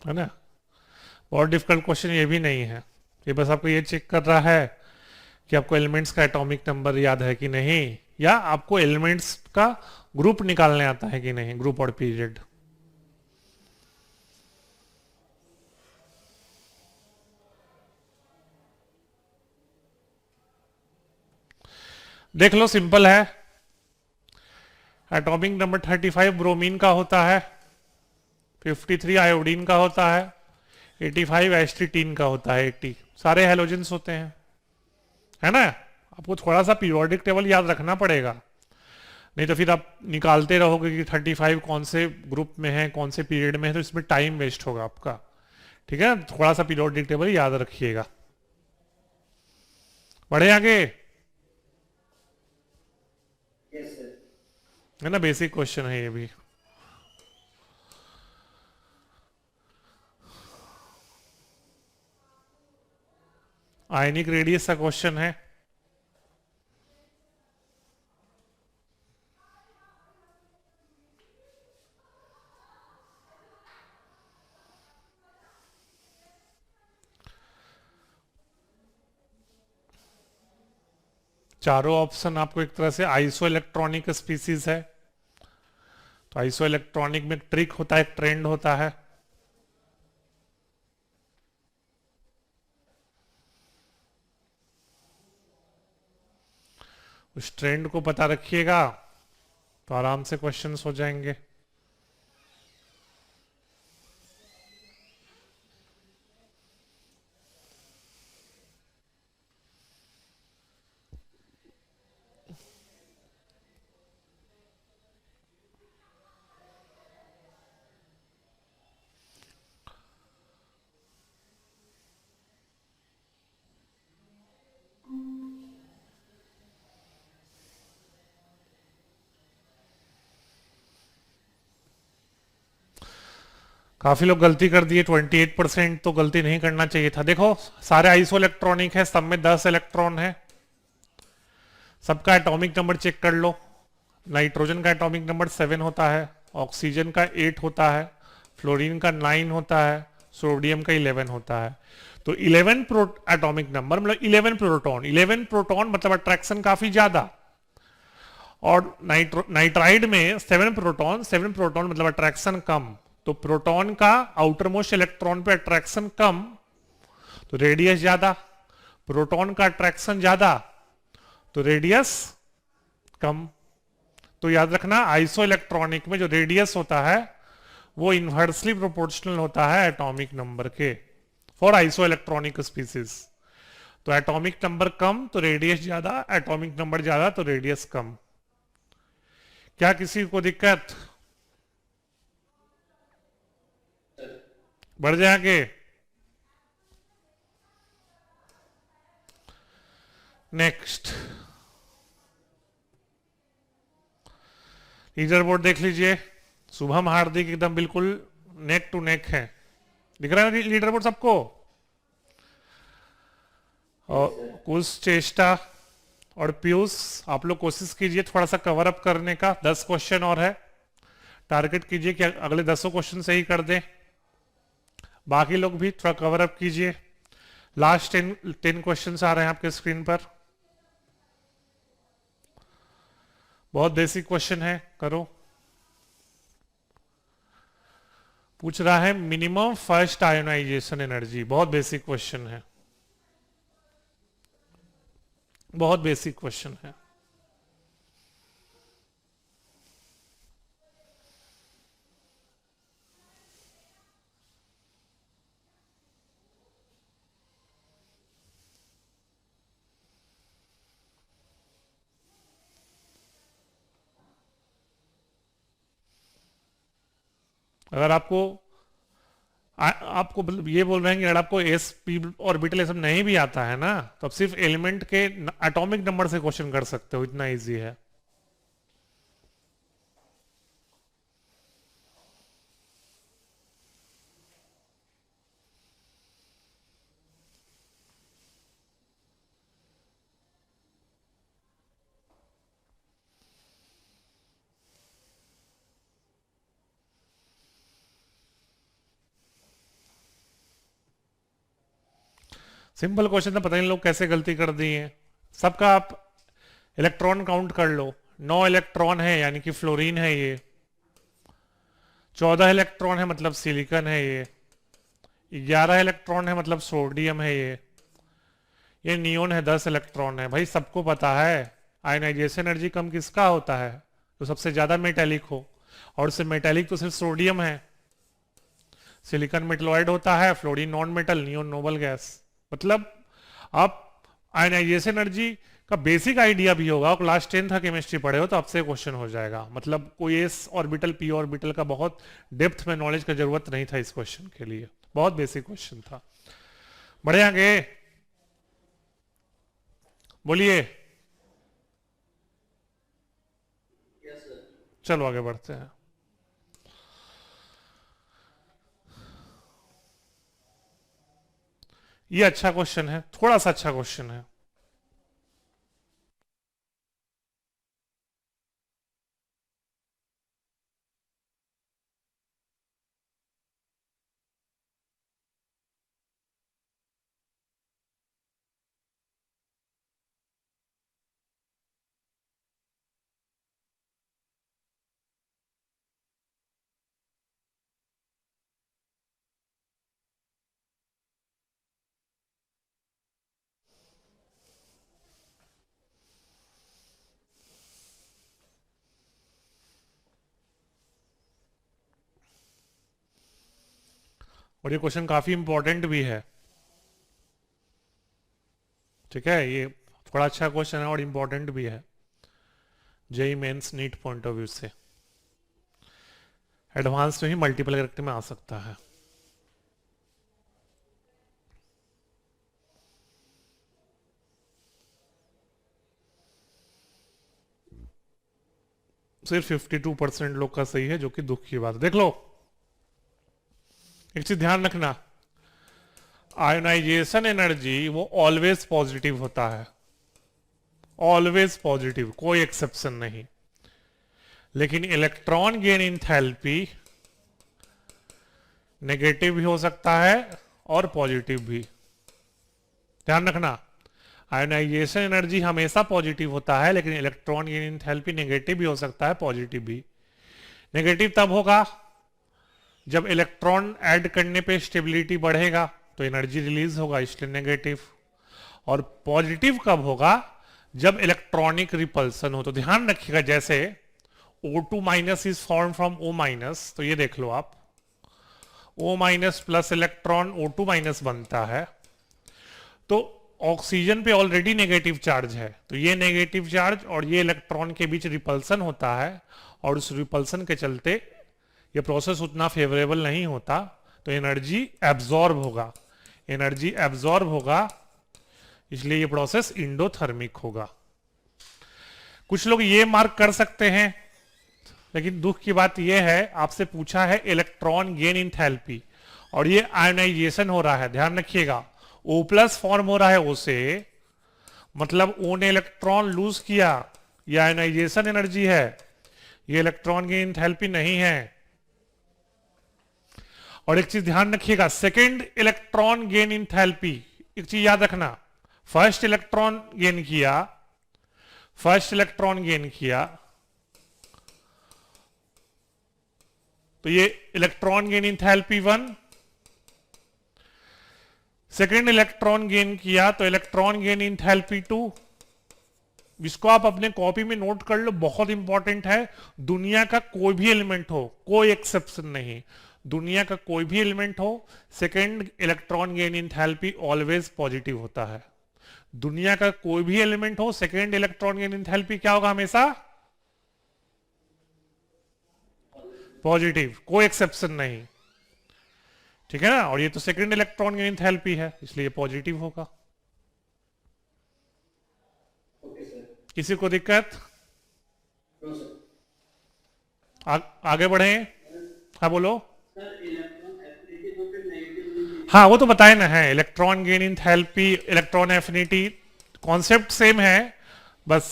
है ना। बहुत डिफिकल्ट क्वेश्चन ये भी नहीं है, ये बस आपको ये चेक कर रहा है कि आपको एलिमेंट्स का एटॉमिक नंबर याद है कि नहीं, या आपको एलिमेंट्स का ग्रुप निकालने आता है कि नहीं, ग्रुप और पीरियड। देख लो, सिंपल है। एटॉमिक नंबर 35 ब्रोमीन का होता है, 53 आयोडीन का होता है, 85 एस्टिटीन का होता है, 80 सारे हेलोजेंस होते हैं, है ना। आपको थोड़ा सा पीरियोडिक टेबल याद रखना पड़ेगा, नहीं तो फिर आप निकालते रहोगे कि 35 कौन से ग्रुप में है, कौन से पीरियड में है, तो इसमें टाइम वेस्ट होगा आपका। ठीक है, थोड़ा सा पीरियोडिक टेबल याद रखिएगा। बढ़े आगे, यस सर। है ना, बेसिक क्वेश्चन है ये भी। आयनिक रेडियस का क्वेश्चन है। चारों ऑप्शन आपको एक तरह से आइसो इलेक्ट्रॉनिक स्पीसीज है। तो आइसो इलेक्ट्रॉनिक में एक ट्रिक होता है, एक ट्रेंड होता है। उस ट्रेंड को पता रखिएगा तो आराम से क्वेश्चंस हो जाएंगे। काफी लोग गलती कर दिए, 28% तो गलती नहीं करना चाहिए था। देखो, सारे आइसो इलेक्ट्रॉनिक है, सब में 10 इलेक्ट्रॉन है, सबका एटॉमिक नंबर चेक कर लो। नाइट्रोजन का एटॉमिक नंबर 7 होता है, ऑक्सीजन का 8 होता है, फ्लोरीन का 9 होता है, सोडियम का 11 होता है। तो 11 एटॉमिक नंबर मतलब 11 प्रोटॉन, 11 प्रोटॉन मतलब अट्रैक्शन काफी ज्यादा। और नाइट्राइड में 7 प्रोटॉन, 7 प्रोटॉन मतलब अट्रैक्शन कम। तो प्रोटॉन का आउटर मोस्ट इलेक्ट्रॉन पे अट्रैक्शन कम तो रेडियस ज्यादा, प्रोटॉन का अट्रैक्शन ज्यादा तो रेडियस कम। तो याद रखना, आइसो इलेक्ट्रॉनिक में जो रेडियस होता है वो इनवर्सली प्रोपोर्शनल होता है एटॉमिक नंबर के, फॉर आइसो इलेक्ट्रॉनिक स्पीसीज। तो एटॉमिक नंबर कम तो रेडियस ज्यादा, एटॉमिक नंबर ज्यादा तो रेडियस कम। क्या किसी को दिक्कत? बढ़ जाएंगे। नेक्स्ट, लीडर बोर्ड देख लीजिए। शुभम हार्दिक एकदम बिल्कुल नेक टू नेक है, दिख रहा है लीडर बोर्ड सबको। और यस सर। कुछ चेष्टा और पीयूष, आप लोग कोशिश कीजिए थोड़ा सा कवर अप करने का। 10 क्वेश्चन और है, टारगेट कीजिए कि अगले 10 क्वेश्चन सही कर दें। बाकी लोग भी थोड़ा कवर अप कीजिए। लास्ट 10 क्वेश्चन आ रहे हैं आपके स्क्रीन पर, बहुत बेसिक क्वेश्चन है, करो। पूछ रहा है मिनिमम फर्स्ट आयोनाइजेशन एनर्जी, बहुत बेसिक क्वेश्चन है, बहुत बेसिक क्वेश्चन है। अगर आपको आपको मतलब ये बोल रहे हैं कि अगर आपको एस पी ऑर्बिटल सब नहीं भी आता है ना, तो आप सिर्फ एलिमेंट के एटॉमिक नंबर से क्वेश्चन कर सकते हो, इतना इजी है। सिंपल क्वेश्चन था, पता नहीं लोग कैसे गलती कर दी है। सबका आप इलेक्ट्रॉन काउंट कर लो। 9 इलेक्ट्रॉन है यानी कि फ्लोरीन है ये। 14 इलेक्ट्रॉन है मतलब सिलिकॉन है ये। 11 इलेक्ट्रॉन है मतलब सोडियम है ये नियोन है। 10 इलेक्ट्रॉन है। भाई सबको पता है आयनाइजेशन एनर्जी कम किसका होता है, तो सबसे ज्यादा मेटेलिक हो, और सिर्फ मेटेलिक तो सिर्फ सोडियम है। सिलिकॉन मेटलॉइड होता है, fluorine non metal, neon noble gas. मतलब आप आयनाइजेशन एनर्जी का बेसिक आइडिया भी होगा, क्लास 10 था केमिस्ट्री पढ़े हो तो आपसे क्वेश्चन हो जाएगा। मतलब कोई एस ऑर्बिटल पी ऑर्बिटल का बहुत डेप्थ में नॉलेज का जरूरत नहीं था इस क्वेश्चन के लिए, बहुत बेसिक क्वेश्चन था। बढ़े आगे, बोलिए। Yes, sir. चलो आगे बढ़ते हैं। ये अच्छा क्वेश्चन है, थोड़ा सा अच्छा क्वेश्चन है। और ये क्वेश्चन काफी इंपॉर्टेंट भी है। ठीक है, ये थोड़ा अच्छा क्वेश्चन है और इंपॉर्टेंट भी है JEE mains NEET point of view से। एडवांस में ही मल्टीपल कैरेक्टर में आ सकता है। सिर्फ 52% लोग का सही है, जो कि दुख की बात है। देख लो, एक चीज ध्यान रखना, आयोनाइजेशन एनर्जी वो ऑलवेज पॉजिटिव होता है, ऑलवेज पॉजिटिव, कोई एक्सेप्शन नहीं। लेकिन इलेक्ट्रॉन गेन इंथैल्पी नेगेटिव भी हो सकता है और पॉजिटिव भी। ध्यान रखना, आयोनाइजेशन एनर्जी हमेशा पॉजिटिव होता है, लेकिन इलेक्ट्रॉन गेन इंथैल्पी नेगेटिव भी हो सकता है, पॉजिटिव भी। नेगेटिव तब होगा जब इलेक्ट्रॉन ऐड करने पे स्टेबिलिटी बढ़ेगा तो एनर्जी रिलीज होगा, इसलिए नेगेटिव। और पॉजिटिव कब होगा, जब इलेक्ट्रॉनिक रिपल्सन हो। तो ध्यान रखिएगा, जैसे O2 minus is form from O minus, तो ये देख लो आप, O minus plus electron O2 minus बनता है, तो ऑक्सीजन पे ऑलरेडी नेगेटिव चार्ज है, तो ये नेगेटिव चार्ज और ये इलेक्ट्रॉन के बीच रिपल्सन होता है, और उस रिपल्सन के चलते ये प्रोसेस उतना फेवरेबल नहीं होता, तो एनर्जी एब्जॉर्ब होगा, एनर्जी एब्जॉर्ब होगा, इसलिए ये प्रोसेस इंडोथर्मिक होगा। कुछ लोग ये मार्क कर सकते हैं, लेकिन दुख की बात यह है, आपसे पूछा है इलेक्ट्रॉन गेन इंथैल्पी, और ये आयोनाइजेशन हो रहा है। ध्यान रखिएगा, O प्लस फॉर्म हो रहा है O से, मतलब O ने इलेक्ट्रॉन लूज किया, ये आयोनाइजेशन एनर्जी है, ये इलेक्ट्रॉन गेन इंथैल्पी नहीं है। और एक चीज ध्यान रखिएगा, सेकेंड इलेक्ट्रॉन गेन इंथैल्पी, एक चीज याद रखना, फर्स्ट इलेक्ट्रॉन गेन किया, फर्स्ट इलेक्ट्रॉन गेन किया, तो ये electron gain enthalpy 1, second electron gain किया तो इलेक्ट्रॉन गेन इंथैल्पी 2। इसको आप अपने कॉपी में नोट कर लो, बहुत इंपॉर्टेंट है। दुनिया का कोई भी एलिमेंट हो, कोई एक्सेप्शन नहीं, दुनिया का कोई भी एलिमेंट हो, second electron gain enthalpy always positive होता है। दुनिया का कोई भी एलिमेंट हो, सेकेंड इलेक्ट्रॉन गेन इंथैल्पी क्या होगा, हमेशा पॉजिटिव, कोई एक्सेप्शन नहीं। ठीक है ना, और ये तो सेकेंड इलेक्ट्रॉन गेन इंथैल्पी है, इसलिए पॉजिटिव होगा। Okay, sir. किसी को दिक्कत? No, sir. आगे बढ़े। हाँ बोलो। Sir, electron affinity तो फिर negative नहीं है। हाँ वो तो बताए ना, है electron gain enthalpy, electron affinity, concept same है, बस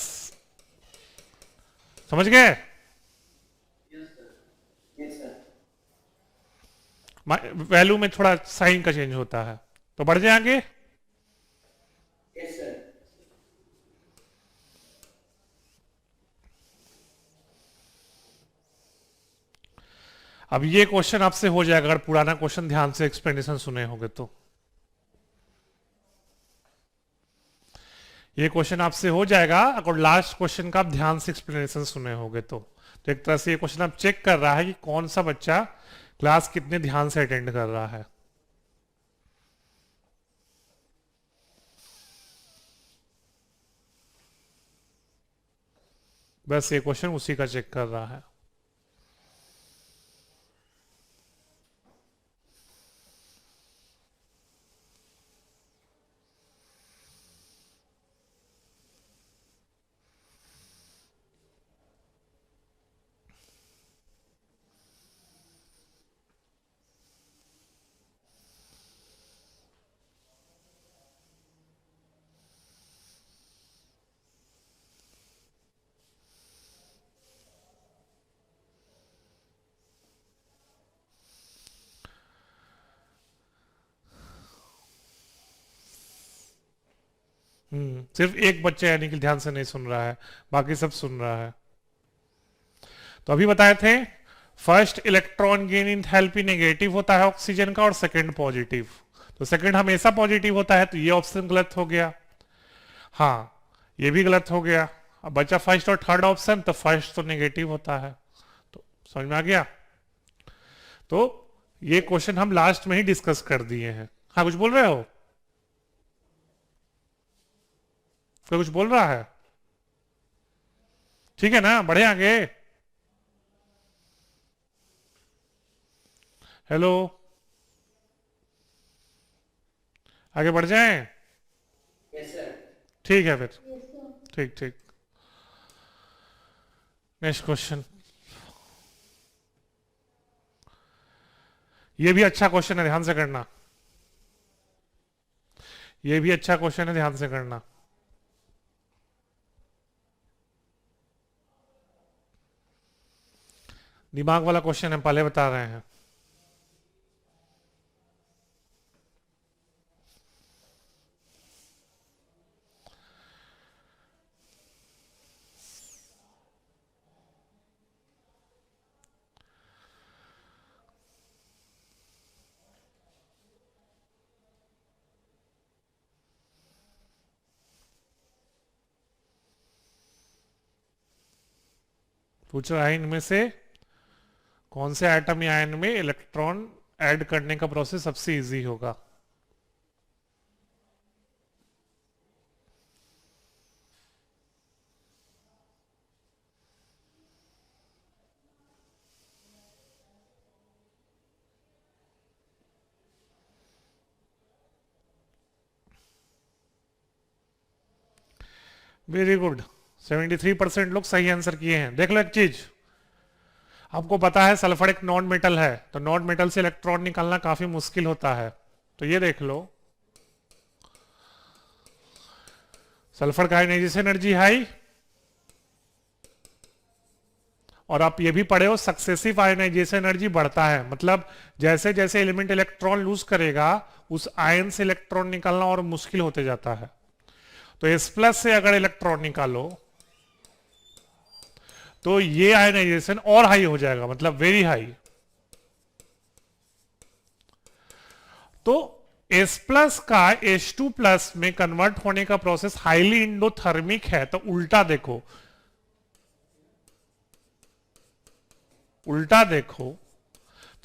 समझ गए। Yes, sir. Yes, sir. Value में थोड़ा साइन का चेंज होता है। तो बढ़ जाए आगे। Yes, sir. अब ये क्वेश्चन आपसे हो जाएगा अगर पुराना क्वेश्चन ध्यान से एक्सप्लेनेशन सुने होंगे तो। ये क्वेश्चन आपसे हो जाएगा अगर लास्ट क्वेश्चन का आप ध्यान से एक्सप्लेनेशन सुने होंगे तो एक तरह से ये क्वेश्चन आप चेक कर रहा है कि कौन सा बच्चा क्लास कितने ध्यान से अटेंड कर रहा है। बस ये क्वेश्चन उसी का चेक कर रहा है। सिर्फ एक बच्चा यानी कि ध्यान से नहीं सुन रहा है, बाकी सब सुन रहा है। तो अभी बताए थे first electron gain enthalpy negative होता है ऑक्सीजन का और सेकंड पॉजिटिव। तो सेकंड हमेशा पॉजिटिव होता है, तो ये ऑप्शन गलत हो गया। हाँ, ये भी गलत हो गया। अब बचा फर्स्ट और थर्ड ऑप्शन, तो फर्स्ट तो नेगेटिव होता है। तो समझ में आ गया। तो ये क्वेश्चन हम लास्ट में ही डिस्कस कर दिए हैं। हाँ, कुछ बोल रहे हो? कोई कुछ बोल रहा है? ठीक है ना, बढ़े आगे। हेलो, आगे बढ़ जाएं? Yes, sir. ठीक है फिर। ठीक ठीक। Next question. ये भी अच्छा क्वेश्चन है, ध्यान से करना। ये भी अच्छा क्वेश्चन है, ध्यान से करना। दिमाग वाला क्वेश्चन हम पहले बता रहे हैं। पूछ रहा है इनमें से कौन से एटम या आयन में इलेक्ट्रॉन ऐड करने का प्रोसेस सबसे इजी होगा। वेरी गुड, 73% लोग सही आंसर किए हैं। देख लो एक चीज, आपको पता है सल्फर एक नॉन मेटल है, तो नॉन मेटल से इलेक्ट्रॉन निकालना काफी मुश्किल होता है। तो ये देख लो, सल्फर का आयनाइजेशन एनर्जी हाई, और आप ये भी पढ़े हो सक्सेसिव आयनाइजेशन एनर्जी बढ़ता है। मतलब जैसे जैसे एलिमेंट इलेक्ट्रॉन लूज करेगा उस आयन से इलेक्ट्रॉन निकालना और मुश्किल होते जाता है। तो S+ से अगर इलेक्ट्रॉन निकालो तो ये आयनाइजेशन और हाई हो जाएगा, मतलब वेरी हाई। तो S+ का H2+ में कन्वर्ट होने का प्रोसेस हाईली इंडोथर्मिक है। तो उल्टा देखो, उल्टा देखो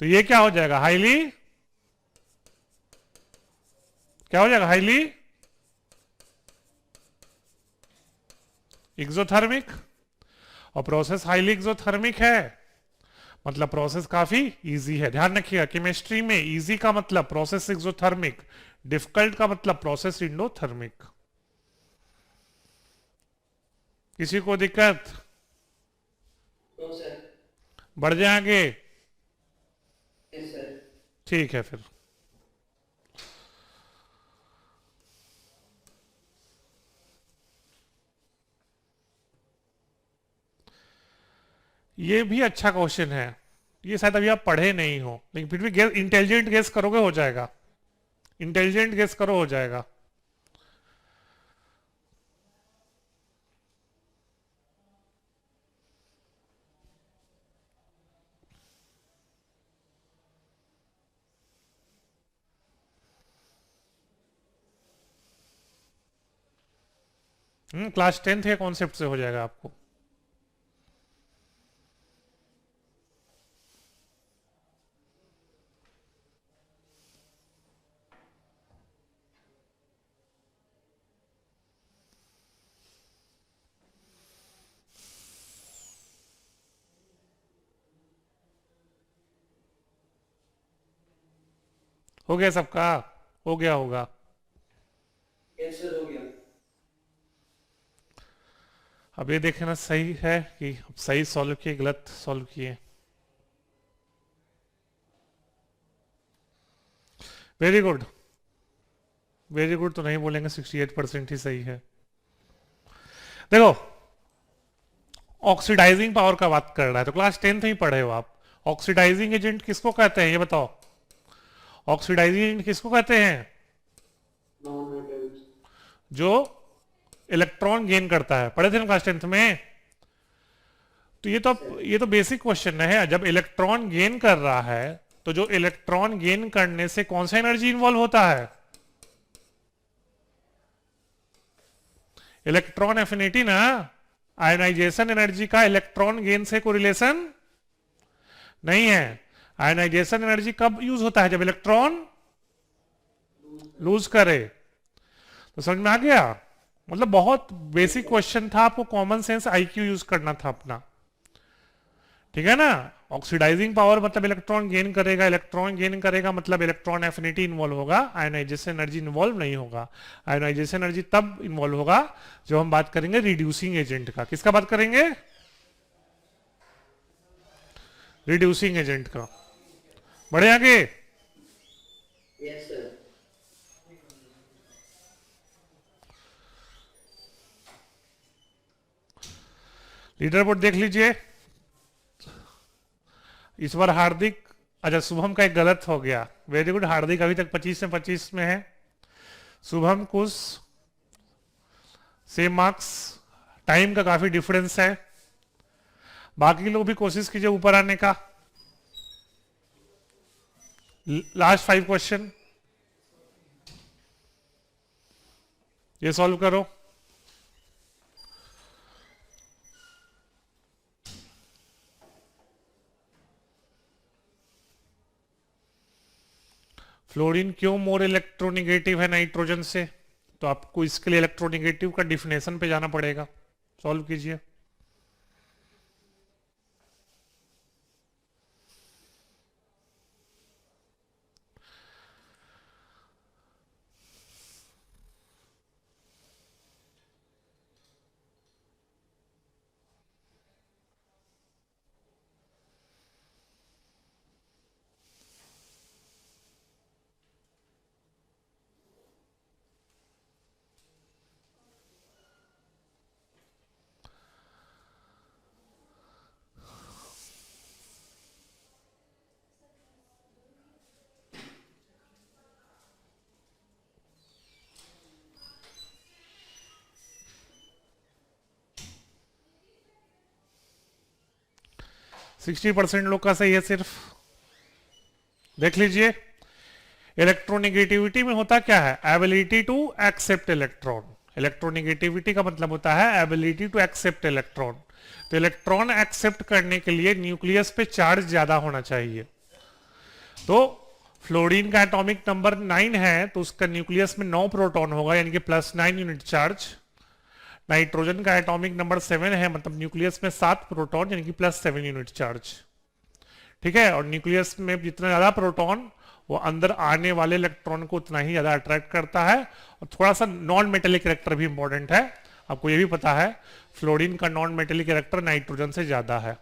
तो ये क्या हो जाएगा, हाईली, क्या हो जाएगा, हाईली एक्सोथर्मिक। और प्रोसेस हाईली एक्सोथर्मिक है, मतलब प्रोसेस काफी इजी है। ध्यान रखिएगा, केमिस्ट्री में इजी का मतलब प्रोसेस एक्सोथर्मिक, डिफिकल्ट का मतलब प्रोसेस इंडोथर्मिक। किसी को दिक्कत? No, sir. बढ़ जाए आगे? Yes, sir. ठीक है फिर। ये भी अच्छा क्वेश्चन है। ये शायद अभी आप पढ़े नहीं हो, लेकिन फिर भी गेस, इंटेलिजेंट गेस करोगे हो जाएगा। इंटेलिजेंट गेस करो हो जाएगा। क्लास 10th के कॉन्सेप्ट से हो जाएगा आपको। हो गया सबका? हो गया होगा। यस सर, हो गया। अब ये देखना सही है कि सही सॉल्व किए गलत सॉल्व किए। वेरी गुड, वेरी गुड तो नहीं बोलेंगे, 68% ही सही है। देखो, ऑक्सीडाइजिंग पावर का बात कर रहा है, तो क्लास 10th ही पढ़े हो आप। ऑक्सीडाइजिंग एजेंट किसको कहते हैं ये बताओ? ऑक्सीडाइजिंग एजेंट किसको कहते हैं? Non metal. जो इलेक्ट्रॉन गेन करता है, पढ़े थे ना क्लास 10th में। तो ये तो बेसिक क्वेश्चन है। जब इलेक्ट्रॉन गेन कर रहा है, तो जो इलेक्ट्रॉन गेन करने से कौन सा एनर्जी इन्वॉल्व होता है? इलेक्ट्रॉन एफिनिटी ना। आयनाइजेशन एनर्जी का इलेक्ट्रॉन गेन से कोई रिलेशन नहीं है। आयनाइजेशन एनर्जी कब यूज होता है? जब इलेक्ट्रॉन लूज करे। तो समझ में आ गया? मतलब बहुत बेसिक क्वेश्चन था, आपको कॉमन सेंस आईक्यू यूज करना था अपना, ठीक है ना। ऑक्सीडाइजिंग पावर मतलब इलेक्ट्रॉन गेन करेगा, इलेक्ट्रॉन गेन करेगा मतलब इलेक्ट्रॉन एफिनिटी इन्वॉल्व होगा, आयनाइजेशन एनर्जी इन्वॉल्व नहीं होगा। आयनाइजेशन एनर्जी तब इन्वॉल्व होगा जब हम बात करेंगे रिड्यूसिंग एजेंट का। किसका बात करेंगे? रिड्यूसिंग एजेंट का। बढ़े आगे। Yes sir. लीडर बोर्ड देख लीजिए। इस बार हार्दिक, अच्छा शुभम का एक गलत हो गया। वेरी गुड, हार्दिक अभी तक 25 में 25 में है। शुभम कुछ सेम मार्क्स, टाइम का काफी डिफरेंस है। बाकी लोग भी कोशिश कीजिए ऊपर आने का। लास्ट 5 क्वेश्चन ये सॉल्व करो। फ्लोरीन क्यों मोर इलेक्ट्रोनिगेटिव है नाइट्रोजन से? तो आपको इसके लिए इलेक्ट्रोनिगेटिव का डिफिनेशन पे जाना पड़ेगा। सॉल्व कीजिए। सिक्सटी परसेंट लोग का सही है सिर्फ। देख लीजिए, इलेक्ट्रोनिगेटिविटी में होता क्या है? Ability to accept electron. Electronegativity का मतलब होता है एबिलिटी टू एक्सेप्ट इलेक्ट्रॉन। तो इलेक्ट्रॉन एक्सेप्ट करने के लिए न्यूक्लियस पे चार्ज ज्यादा होना चाहिए। तो फ्लोरीन का एटॉमिक नंबर 9 है, तो उसका न्यूक्लियस में 9 प्रोटॉन होगा, यानी कि +9 यूनिट चार्ज। नाइट्रोजन का एटॉमिक नंबर 7 है, मतलब न्यूक्लियस में 7 प्रोटॉन, यानी कि +7 यूनिट चार्ज। ठीक है, और न्यूक्लियस में जितना ज्यादा प्रोटॉन, वो अंदर आने वाले इलेक्ट्रॉन को उतना ही ज्यादा अट्रैक्ट करता है। और थोड़ा सा नॉन मेटेलिक कैरेक्टर भी इंपॉर्टेंट है, आपको ये भी पता है, फ्लोरीन का नॉन मेटेलिक कैरेक्टर नाइट्रोजन से ज्यादा है।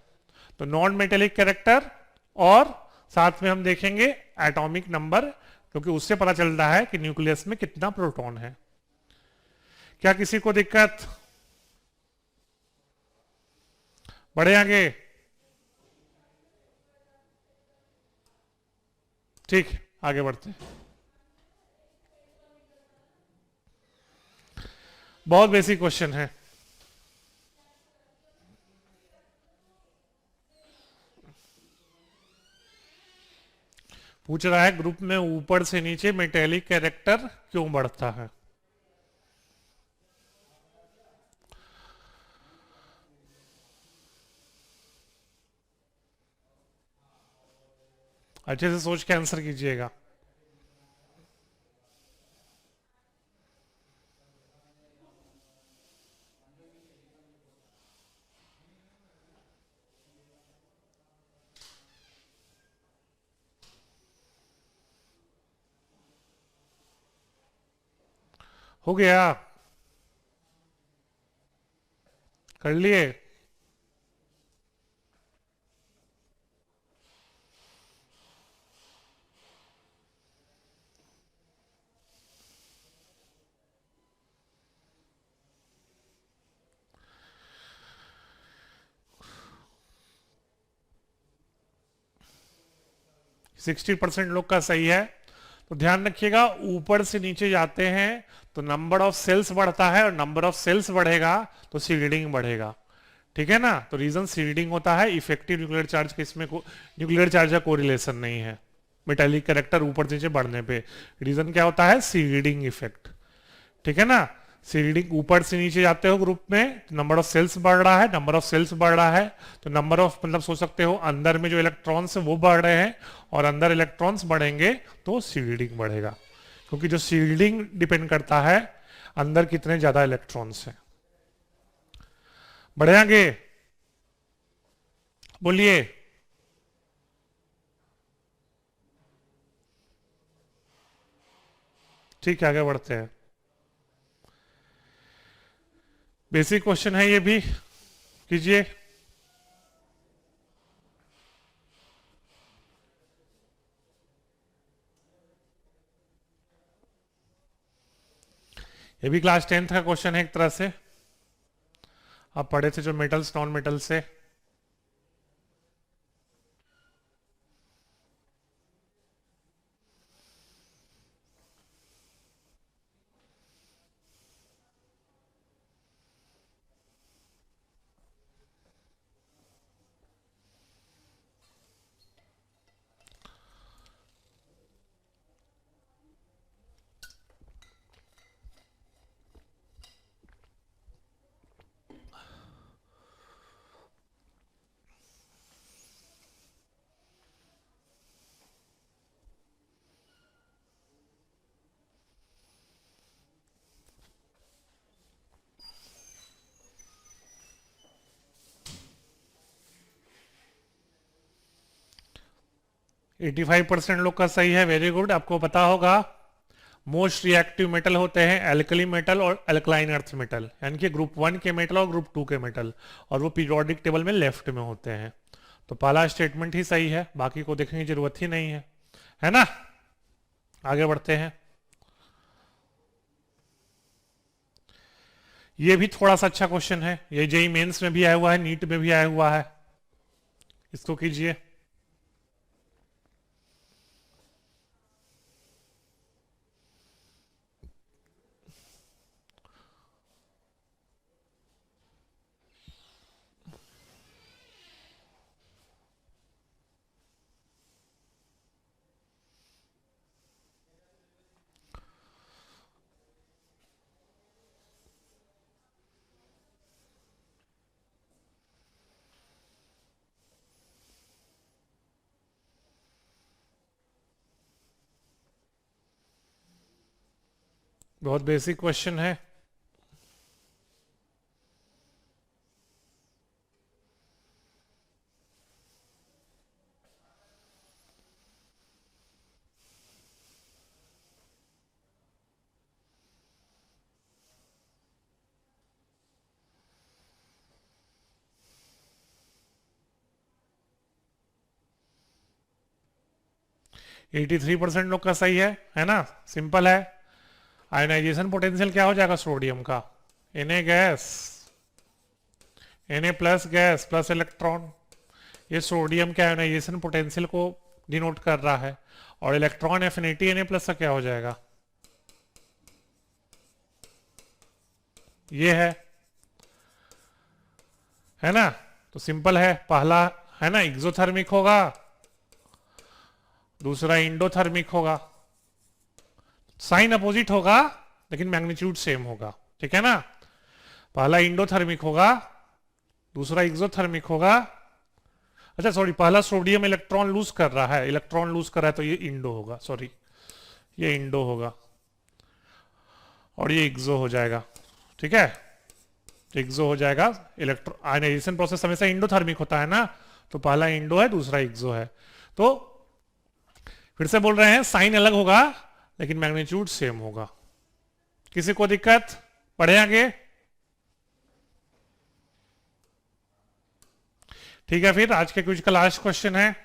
तो नॉन मेटेलिक कैरेक्टर और साथ में हम देखेंगे एटॉमिक नंबर, क्योंकि उससे पता चलता है कि न्यूक्लियस में कितना प्रोटॉन है। क्या किसी को दिक्कत? बढ़े आगे? ठीक, आगे बढ़ते हैं। बहुत बेसिक क्वेश्चन है। पूछ रहा है ग्रुप में ऊपर से नीचे मेटेलिक कैरेक्टर क्यों बढ़ता है? अच्छे से सोच के आंसर कीजिएगा। हो गया? कर लिए? सिक्सटी परसेंट लोग का सही है। तो ध्यान रखिएगा, ऊपर से नीचे जाते हैं तो नंबर ऑफ सेल्स बढ़ता है, और नंबर ऑफ सेल्स बढ़ेगा तो सीडिंग बढ़ेगा। ठीक है ना? तो रीजन सीडिंग होता है, इफेक्टिव न्यूक्लियर चार्ज के इसमें न्यूक्लियर चार्ज का कोरिलेशन नहीं है मेटालिक कैरेक्टर ऊपर से नीचे बढ़ने पे। रीजन क्या होता है? Seeding effect. ठीक है ना? सीडिंग, ऊपर से नीचे जाते हो ग्रुप में, नंबर ऑफ सेल्स बढ़ रहा है, नंबर ऑफ सेल्स बढ़ रहा है तो नंबर ऑफ, मतलब सोच सकते हो अंदर में जो इलेक्ट्रॉन्स है वो बढ़ रहे हैं, और अंदर इलेक्ट्रॉन्स बढ़ेंगे तो सीडिंग बढ़ेगा, क्योंकि जो सीडिंग डिपेंड करता है अंदर कितने ज्यादा इलेक्ट्रॉन्स हैं। बढ़े आगे? बोलिए। ठीक है, आगे बढ़ते हैं। बेसिक क्वेश्चन है, ये भी कीजिए। ये भी क्लास 10th का क्वेश्चन है एक तरह से, आप पढ़े थे जो मेटल्स नॉन मेटल से। एटी 85% लोग का सही है, वेरी गुड। आपको पता होगा मोस्ट रिएक्टिव मेटल होते हैं एल्कली मेटल और अल्कलाइन अर्थ मेटल, यानी कि ग्रुप 1 के मेटल और ग्रुप 2 के मेटल, और वो पीरियोडिक टेबल में लेफ्ट में होते हैं। तो पहला स्टेटमेंट ही सही है, बाकी को देखने की जरूरत ही नहीं है ना? आगे बढ़ते हैं। ये भी थोड़ा सा अच्छा क्वेश्चन है, ये जेई मेंस में भी आया हुआ है, नीट में भी आया हुआ है, इसको कीजिए। बहुत बेसिक क्वेश्चन है। एटी 83% लोग का सही है ना? सिंपल है। आयनाइजेशन पोटेंशियल क्या हो जाएगा सोडियम का? Na gas, Na plus gas plus electron, ये सोडियम के आयनाइजेशन पोटेंशियल को डिनोट कर रहा है, और इलेक्ट्रॉन एफिनिटी Na प्लस का क्या हो जाएगा? ये है ना? तो सिंपल है, पहला है ना एक्सोथर्मिक होगा, दूसरा इंडोथर्मिक होगा, साइन अपोजिट होगा लेकिन मैग्नीट्यूड सेम होगा। ठीक है ना? पहला इंडोथर्मिक होगा, दूसरा एक्सोथर्मिक होगा, अच्छा सॉरी, पहला सोडियम इलेक्ट्रॉन लूज कर रहा है, इलेक्ट्रॉन लूज कर रहा है, तो ये इंडो होगा, सॉरी ये इंडो होगा और ये एक्सो हो जाएगा। ठीक है, एक्सो हो जाएगा। इलेक्ट्रो आयनाइजेशन प्रोसेस हमेशा इंडोथर्मिक होता है ना, तो पहला इंडो है, दूसरा एक्सो है। तो फिर से बोल रहे हैं साइन अलग होगा लेकिन मैग्नीट्यूड सेम होगा। किसी को दिक्कत? पढ़े आगे? ठीक है, फिर आज के क्विज का लास्ट क्वेश्चन है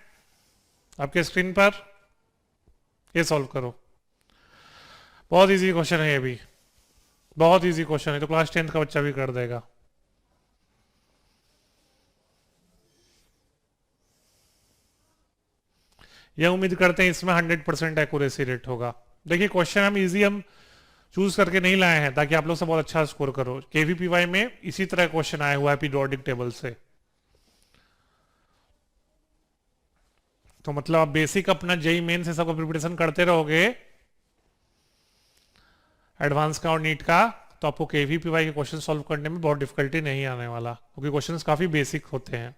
आपके स्क्रीन पर, ये सॉल्व करो। बहुत इजी क्वेश्चन है ये भी, बहुत इजी क्वेश्चन है, तो क्लास 10th का बच्चा भी कर देगा। यह उम्मीद करते हैं इसमें 100% एक्यूरेसी रेट होगा। देखिए क्वेश्चन हम चूज करके नहीं लाए हैं ताकि आप लोग से बहुत अच्छा स्कोर करो। केवीपीवाई में इसी तरह क्वेश्चन आया हुआ है पीरियोडिक टेबल से, तो मतलब आप बेसिक अपना जेई मेन से सबका प्रिपरेशन करते रहोगे, एडवांस का और नीट का, तो आपको केवीपीवाई के क्वेश्चन सॉल्व करने में बहुत डिफिकल्टी नहीं आने वाला, क्योंकि क्वेश्चंस काफी बेसिक होते हैं।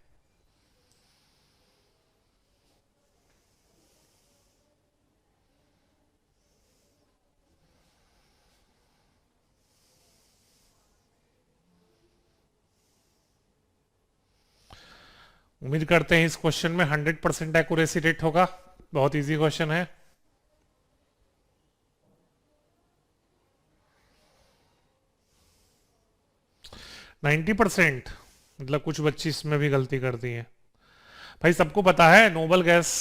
उम्मीद करते हैं इस क्वेश्चन में 100% एक्यूरेसी रेट होगा। बहुत इजी क्वेश्चन है। नाइन्टी परसेंट मतलब कुछ बच्चे इसमें भी गलती करती हैं। भाई सबको पता है नोबल गैस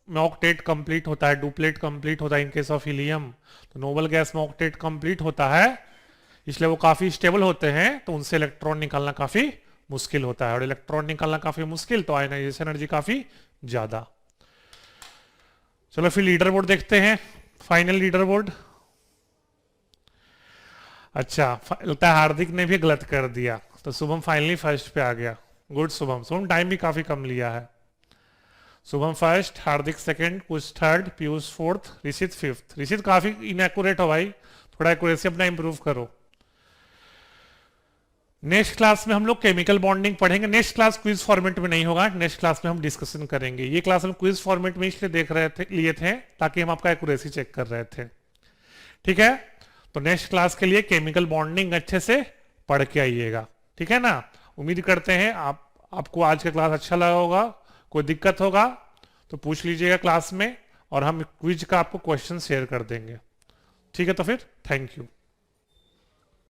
में ऑक्टेट कंप्लीट होता है, डुप्लेट कंप्लीट होता है इन केस ऑफ हीलियम। तो नोबल गैस में ऑक्टेट कंप्लीट होता है, इसलिए वो काफी स्टेबल होते हैं, तो उनसे इलेक्ट्रॉन निकालना काफी मुश्किल होता है, और इलेक्ट्रॉन निकालना काफी मुश्किल, तो आयनाइजेशन एनर्जी काफी ज्यादा। चलो फिर लीडर बोर्ड देखते हैं, फाइनल लीडर बोर्ड। अच्छा, लगता है हार्दिक ने भी गलत कर दिया, तो शुभम फाइनली फर्स्ट पे आ गया। गुड शुभम, शुभम टाइम भी काफी कम लिया है। शुभम फर्स्ट, हार्दिक सेकंड, कुछ third, Piyush fourth, Rishit fifth. Rishit काफी इनएक्यूरेट हो भाई, थोड़ा एक्यूरेसी अपना इंप्रूव करो। नेक्स्ट क्लास में हम लोग केमिकल बॉन्डिंग पढ़ेंगे। नेक्स्ट क्लास क्विज फॉर्मेट में नहीं होगा, नेक्स्ट क्लास में हम डिस्कशन करेंगे। ये क्लास हम क्विज फॉर्मेट में इसलिए देख रहे थे, लिए थे ताकि हम आपका एक्यूरेसी चेक कर रहे थे। ठीक है, तो नेक्स्ट क्लास के लिए केमिकल बॉन्डिंग अच्छे से पढ़ के आइएगा। ठीक है ना, उम्मीद करते हैं आपको आज का क्लास अच्छा लगा होगा। कोई दिक्कत होगा तो पूछ लीजिएगा क्लास में, और हम क्विज का आपको क्वेश्चन शेयर कर देंगे। ठीक है, तो फिर थैंक यू।